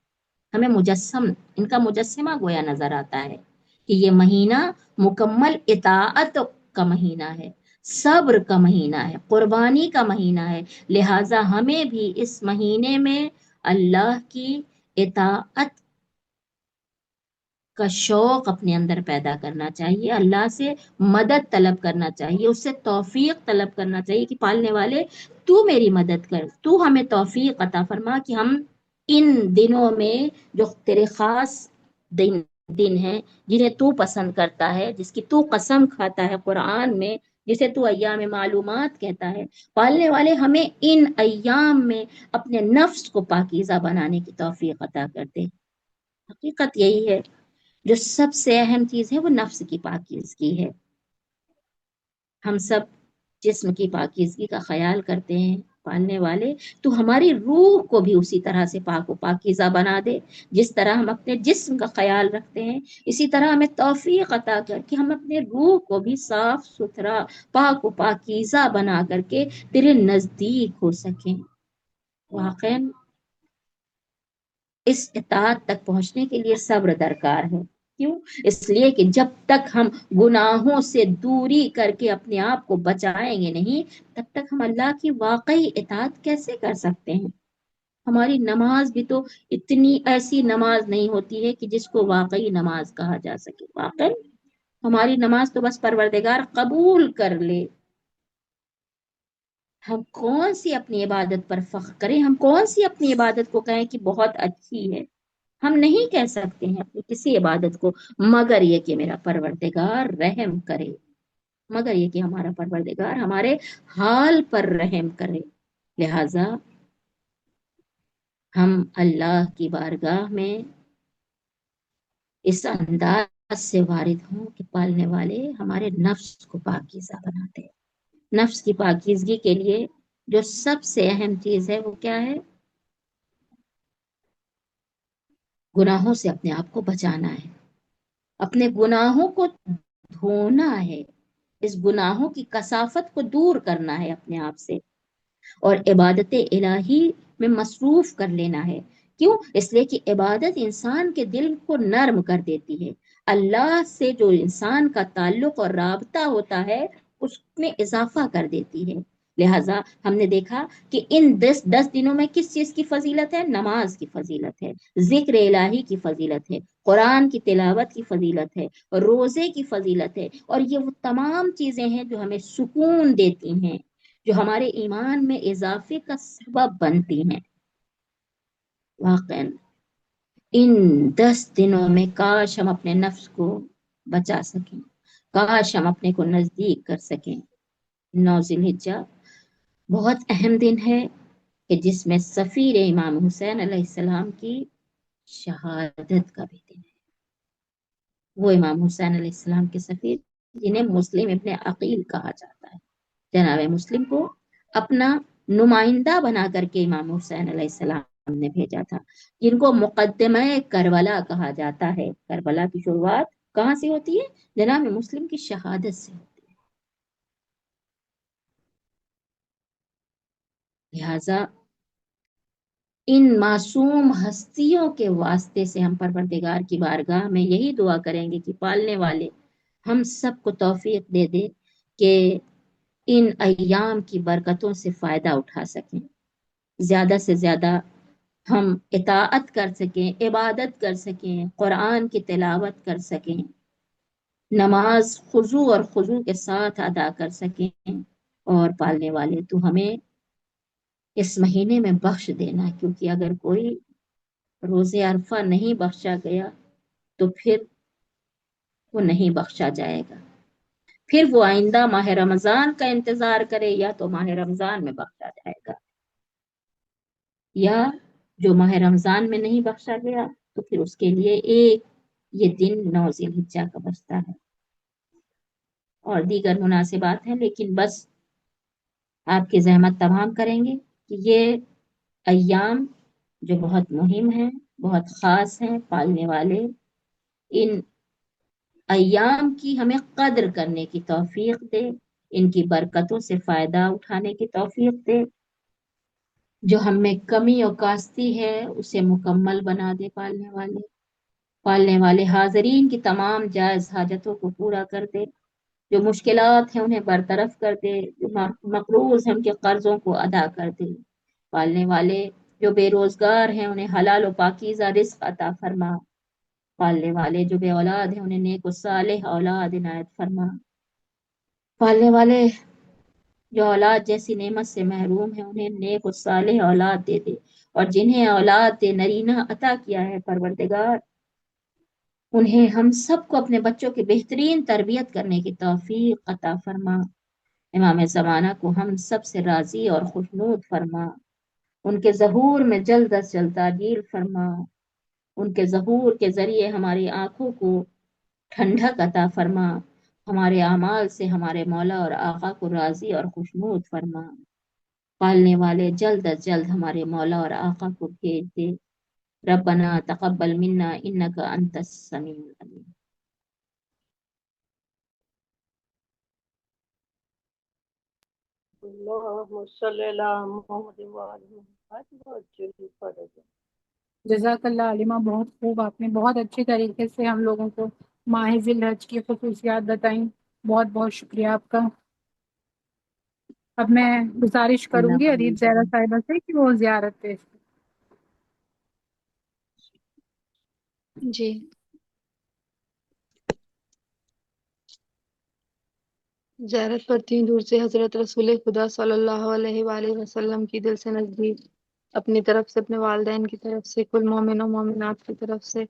ہمیں مجسم ان کا مجسمہ گویا نظر آتا ہے کہ یہ مہینہ مکمل اطاعت کا مہینہ ہے، صبر کا مہینہ ہے، قربانی کا مہینہ ہے، لہٰذا ہمیں بھی اس مہینے میں اللہ کی اطاعت کا شوق اپنے اندر پیدا کرنا چاہیے، اللہ سے مدد طلب کرنا چاہیے، اس سے توفیق طلب کرنا چاہیے کہ پالنے والے تو میری مدد کر، تو ہمیں توفیق عطا فرما کہ ہم ان دنوں میں جو تیرے خاص دن ہیں، جنہیں تو پسند کرتا ہے، جس کی تو قسم کھاتا ہے قرآن میں، جسے تو ایام معلومات کہتا ہے، پالنے والے ہمیں ان ایام میں اپنے نفس کو پاکیزہ بنانے کی توفیق عطا کرتے۔ حقیقت یہی ہے، جو سب سے اہم چیز ہے وہ نفس کی پاکیزگی ہے۔ ہم سب جسم کی پاکیزگی کا خیال کرتے ہیں، پالنے والے تو ہماری روح کو بھی اسی طرح سے پاک و پاکیزہ بنا دے، جس طرح ہم اپنے جسم کا خیال رکھتے ہیں، اسی طرح ہمیں توفیق عطا کر کہ ہم اپنے روح کو بھی صاف ستھرا، پاک و پاکیزہ بنا کر کے تیرے نزدیک ہو سکیں۔ واقعاً اس اطاعت تک پہنچنے کے لیے صبر درکار ہے۔ کیوں؟ اس لیے کہ جب تک ہم گناہوں سے دوری کر کے اپنے آپ کو بچائیں گے نہیں، تب تک ہم اللہ کی واقعی اطاعت کیسے کر سکتے ہیں؟ ہماری نماز بھی تو اتنی ایسی نماز نہیں ہوتی ہے کہ جس کو واقعی نماز کہا جا سکے۔ واقعی ہماری نماز تو بس پروردگار قبول کر لے۔ ہم کون سی اپنی عبادت پر فخر کریں، ہم کون سی اپنی عبادت کو کہیں کہ بہت اچھی ہے؟ ہم نہیں کہہ سکتے ہیں اپنی کسی عبادت کو، مگر یہ کہ میرا پروردگار رحم کرے، مگر یہ کہ ہمارا پروردگار ہمارے حال پر رحم کرے۔ لہذا ہم اللہ کی بارگاہ میں اس انداز سے وارد ہوں کہ پالنے والے ہمارے نفس کو پاکیزہ بناتے ہیں۔ نفس کی پاکیزگی کے لیے جو سب سے اہم چیز ہے وہ کیا ہے؟ گناہوں سے اپنے آپ کو بچانا ہے، اپنے گناہوں کو دھونا ہے، اس گناہوں کی کثافت کو دور کرنا ہے اپنے آپ سے، اور عبادت الہی میں مصروف کر لینا ہے۔ کیوں؟ اس لیے کہ عبادت انسان کے دل کو نرم کر دیتی ہے۔ اللہ سے جو انسان کا تعلق اور رابطہ ہوتا ہے اس میں اضافہ کر دیتی ہے۔ لہٰذا ہم نے دیکھا کہ ان 10 دنوں میں کس چیز کی فضیلت ہے؟ نماز کی فضیلت ہے، ذکر الہی کی فضیلت ہے، قرآن کی تلاوت کی فضیلت ہے، روزے کی فضیلت ہے، اور یہ وہ تمام چیزیں ہیں جو ہمیں سکون دیتی ہیں، جو ہمارے ایمان میں اضافے کا سبب بنتی ہیں۔ واقعاً ان 10 دنوں میں کاش ہم اپنے نفس کو بچا سکیں، کاش ہم اپنے کو نزدیک کر سکیں۔ 9 ذی الحجہ بہت اہم دن ہے کہ جس میں سفیر امام حسین علیہ السلام کی شہادت کا بھی دن ہے۔ وہ امام حسین علیہ السلام کے سفیر جنہیں مسلم ابن عقیل کہا جاتا ہے، جناب مسلم کو اپنا نمائندہ بنا کر کے امام حسین علیہ السلام نے بھیجا تھا، جن کو مقدمہ کربلا کہا جاتا ہے۔ کربلا کی شروعات کہاں سے ہوتی ہے؟ جناب مسلم کی شہادت سے ہوتی ہے۔ لہذا ان معصوم ہستیوں کے واسطے سے ہم پروردگار کی بارگاہ میں یہی دعا کریں گے کہ پالنے والے ہم سب کو توفیق دے دے کہ ان ایام کی برکتوں سے فائدہ اٹھا سکیں، زیادہ سے زیادہ ہم اطاعت کر سکیں، عبادت کر سکیں، قرآن کی تلاوت کر سکیں، نماز خضوع اور خضوع کے ساتھ ادا کر سکیں، اور پالنے والے تو ہمیں اس مہینے میں بخش دینا، کیونکہ اگر کوئی روزے عرفہ نہیں بخشا گیا تو پھر وہ نہیں بخشا جائے گا، پھر وہ آئندہ ماہ رمضان کا انتظار کرے، یا تو ماہ رمضان میں بخشا جائے گا، یا جو ماہ رمضان میں نہیں بخشا گیا تو پھر اس کے لیے ایک یہ دن 9 ذی الحجہ کا بچتا ہے، اور دیگر مناسبات ہیں، لیکن بس آپ کی زحمت تمام کریں گے کہ یہ ایام جو بہت مہم ہیں، بہت خاص ہیں، پالنے والے ان ایام کی ہمیں قدر کرنے کی توفیق دے، ان کی برکتوں سے فائدہ اٹھانے کی توفیق دے، جو ہم میں کمی اور کاستی ہے اسے مکمل بنا دے، پالنے والے حاضرین کی تمام جائز حاجتوں کو پورا کر دے، جو مشکلات ہیں انہیں برطرف کر دے، جو مقروض ہیں ان کے قرضوں کو ادا کر دے، پالنے والے جو بے روزگار ہیں انہیں حلال و پاکیزہ رزق عطا فرما، پالنے والے جو بے اولاد ہیں انہیں نیک و صالح اولاد عنایت فرما، پالنے والے جو اولاد جیسی نعمت سے محروم ہیں انہیں نیک و صالح اولاد دے دے، اور جنہیں اولاد نرینہ عطا کیا ہے پروردگار انہیں ہم سب کو اپنے بچوں کی بہترین تربیت کرنے کی توفیق عطا فرما، امام زمانہ کو ہم سب سے راضی اور خوشنود فرما، ان کے ظہور میں جلد از جلد تعجیل فرما، ان کے ظہور کے ذریعے ہماری آنکھوں کو ٹھنڈک عطا فرما، ہمارے اعمال سے ہمارے مولا اور آقا کو راضی اور خوشنود فرما، پالنے والے جلد از جلد ہمارے مولا اور آقا کو بھیج دے، ربنا تقبل منا انک انت السمیع العلیم۔ اللهم صل على محمد وعلى محمد وعجل فرجه۔ جزاک اللہ علیمہ، بہت خوب، آپ نے بہت اچھے طریقے سے ہم لوگوں کو ماہ ذی الحج کی خصوصیات بتائیں، بہت بہت شکریہ آپ کا۔ اب میں گزارش کروں گی ادیب زہرا صاحبہ سے کہ وہ زیارت پیش کریں۔ جی، زیارت پڑھتی ہوں دور سے حضرت رسول خدا صلی اللہ علیہ وآلہ وسلم کی دل سے نزدیک، اپنی طرف سے، اپنے والدین کی طرف سے، کل مومن و مومنات کی طرف سے،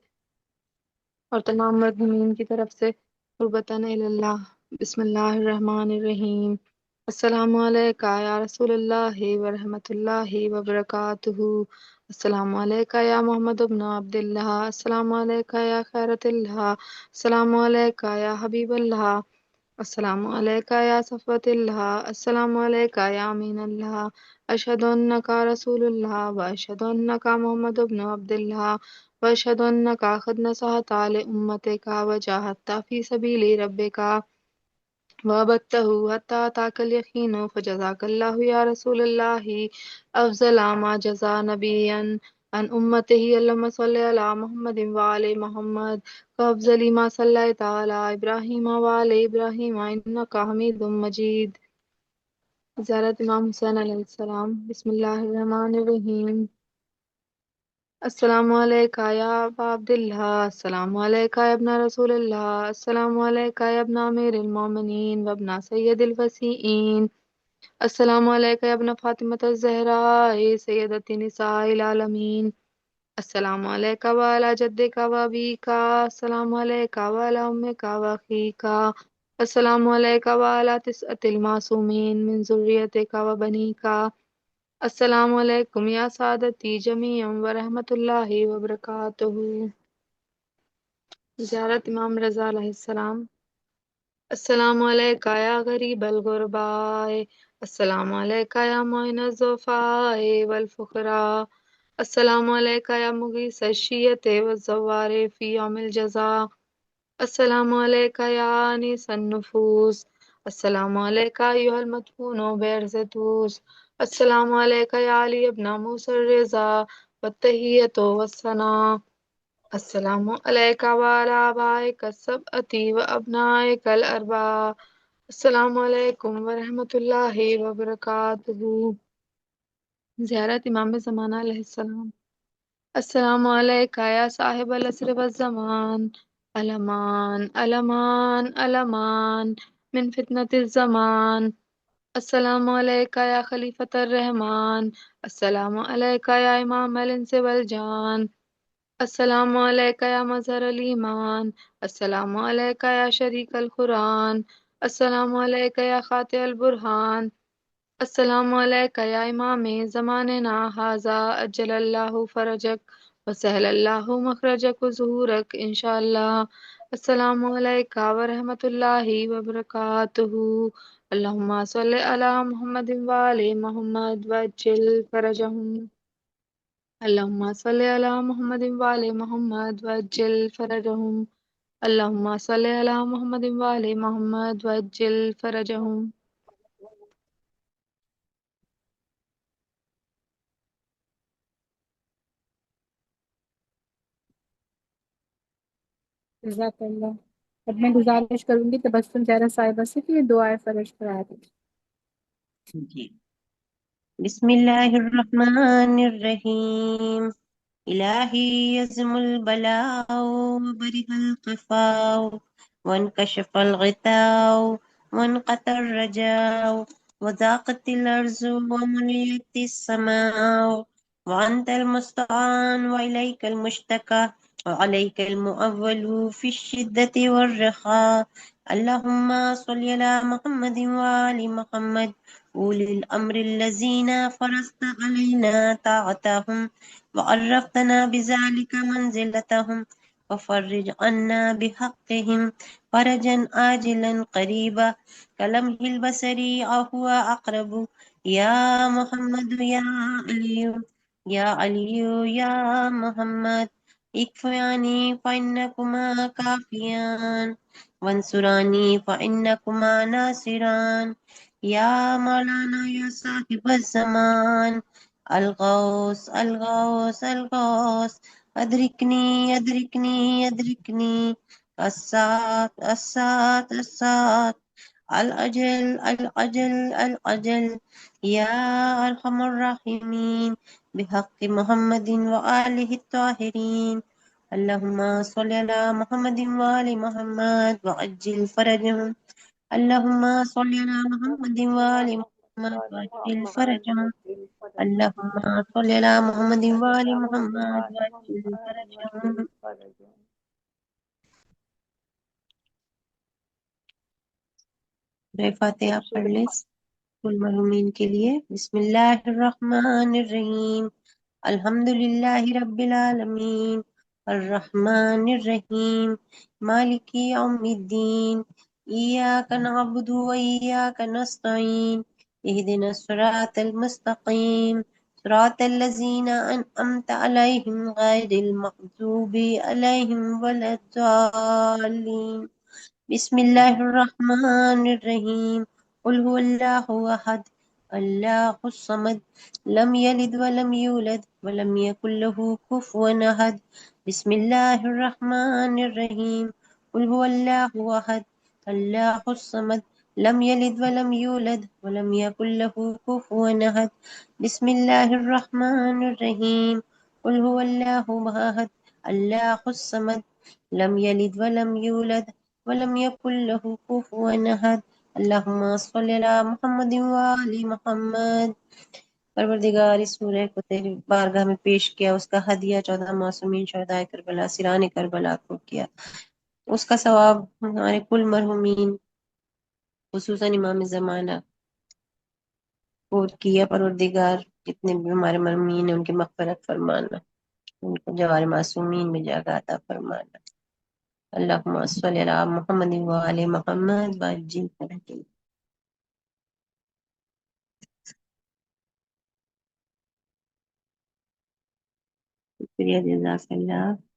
اور تمام مرد مومنین کی طرف سے، قربتاً اللہ۔ بسم اللہ الرحمن الرحیم۔ السلام علیکہ یا رسول اللہ ورحمۃ اللہ وبرکاتہ، السلام علیکہ یا محمد ابن عبداللہ، السلام علیکہ یا خیرت اللہ، السلام علیکہ یا حبیب اللہ، السلام علیکہ یا صفوت اللہ، السلام علیکہ یا امین اللہ، اشہد انکا رسول اللہ و اشہد انکا محمد ابن عبداللہ و اشہد انکا قد نصحت لامتکا و جاہدت فی سبیل ربکا وعبدتہ حتی اتاک الیقین، فجزاک اللہ یا رسول اللہ افضل ما جزا نبیا عن أمته اللهم صل على محمد وعلى محمد كأفضل ما صليت على إبراهيم وعلى إبراهيم إنك حميد مجيد. زيارة امام حسین علیہ السلام. بسم اللہ الرحمن الرحیم. السلام علیکہ یا ابا عبداللہ، السلام علیکہ یا ابن رسول اللہ، السلام علیکہ یا ابن امیر المومنین و ابن سید الوسیئین، السلام علیکہ یا ابن فاطمۃ الزہراء سیدۃ نساء العالمین، السلام علیکہ وعلی جدک و ابیکہ، السلام علیکہ وعلی امکہ و اخیکہ، السلام علیکہ وعلی تسعۃ المعصومین من ذریتک و بنیکہ، السلام علیکم یا سادتی جمیعا ورحمۃ اللہ وبرکاتہ. زیارت امام رضا علیہ السلام. السلام علیکہ یا غریب الغرباء، السلام علیکہ یا معین الضعفاء والفقراء، السلام علیکہ یا مغیث الشیعۃ والزوار فی یوم الجزاء، السلام علیکہ یا انیس النفوس، السلام علیکہ ایھا المدفون بعرض السلام علیکہ یا علی ابن موسیٰ الرضا والتحیۃ والثناء، السلام علیکہ وعلی آبائک السبعۃ و ابنائک الاربعہ، السلام علیکم ورحمۃ اللہ وبرکاتہ. زیارت امام زمانہ علیہ السلام. السلام علیکہ یا صاحب العصر والزمان، الامان الامان الامان من فتنة الزمان، السلام علیکہ یا خلیفۃ الرحمن، السلام علیکہ یا امام الانس والجان، السلام علیکہ یا مظہر الایمان، السلام علیکہ یا شریک القرآن، السلام علیکہ یا خاطع البرہان، السلام علیکہ یا امام زماننا ھذا عجل اللہ فرجک وسہل اللہ مخرجک وظہورک انشاءاللہ، السلام علیکہ ورحمۃ اللہ وبرکاتہ. اللہم صل علی محمد وعلی محمد وعجل فرجہم. اللہم صل علی محمد وعلی محمد وعجل فرجہم. اللہم صل علی محمد وعلی محمد وعجل فرجہم. جزاک اللہ. اب میں گزارش کروں گی تبسم زہرا صاحبہ سے کہ یہ دعائے فرش کرا دیں. جی بسم اللہ الرحمن الرحیم. الہی یزم البلاء وبرح القفاء وانکشف الغطاء وانقطع الرجاء وضاقت الارض وملئت السماء وانت المستعان والیک المشتکى وعلیک المؤول فی الشدة والرخاء. اللہم صل علی محمد وآل محمد أولي الأمر الذين فرضت علينا طاعتهم وعرفتنا بذلك منزلتهم وفرج عنا بحقهم فرجا عاجلا قريبا كلمح البصر هو أقرب. يا محمد يا علي يا علي يا محمد اكفياني فإنكما كافيان وانصراني فإنكما ناصران. یا مولانا یا صاحب الزمان الغوث الغوث الغوث ادرکنی ادرکنی ادرکنی السات السات السات العجل العجل العجل یا ارحم الراحمین بحق محمد وآلہ الطاہرین. اللہم صل علی محمد وآل محمد وعجل فرجهم. اللہم صل علی محمد وآل محمد وعجل فرجهم. اللہم صل علی محمد وآل محمد وعجل فرجهم. فاتحہ پڑھ لیں کل مرحومین کے لیے. بسم اللہ الرحمن الرحیم. الحمد للہ رب العالمین الرحمن الرحیم مالک یوم الدین ایاک نعبد و ایاک نستعین اہدنا الصراط المستقیم صراط الذین انعمت علیہم غیر المغضوب علیہم ولا الضالین. بسم اللہ الرحمن الرحیم. قل هو اللہ احد الله الصمد لم يلد ولم يولد ولم يكن له كفوا أحد بسم الله الرحمن الرحيم قل هو الله أحد الله الصمد لم يلد ولم يولد ولم يكن له كفوا أحد بسم الله الرحمن الرحيم قل هو الله أحد الله الصمد لم يلد ولم يولد ولم يكن له كفوا أحد اللہم صلی علی محمد وآل محمد۔ پروردگار اس سورہ کو تیری بارگاہ میں پیش کیا، اس کا ہدیہ 14 معصومین شہداء کربلا سران کربلا کو کیا، اس کا ثواب ہمارے کل مرحومین خصوصاً امام زمانہ کو کیا۔ پروردگار جتنے بھی ہمارے مرحومین ہیں ان کی مغفرت فرمانا، ان کو جوار معصومین میں جگہ عطا فرمانا۔ اللہم صلی علی محمد وآل محمد وعجل فرجهم۔ شکریہ، جزاک اللہ۔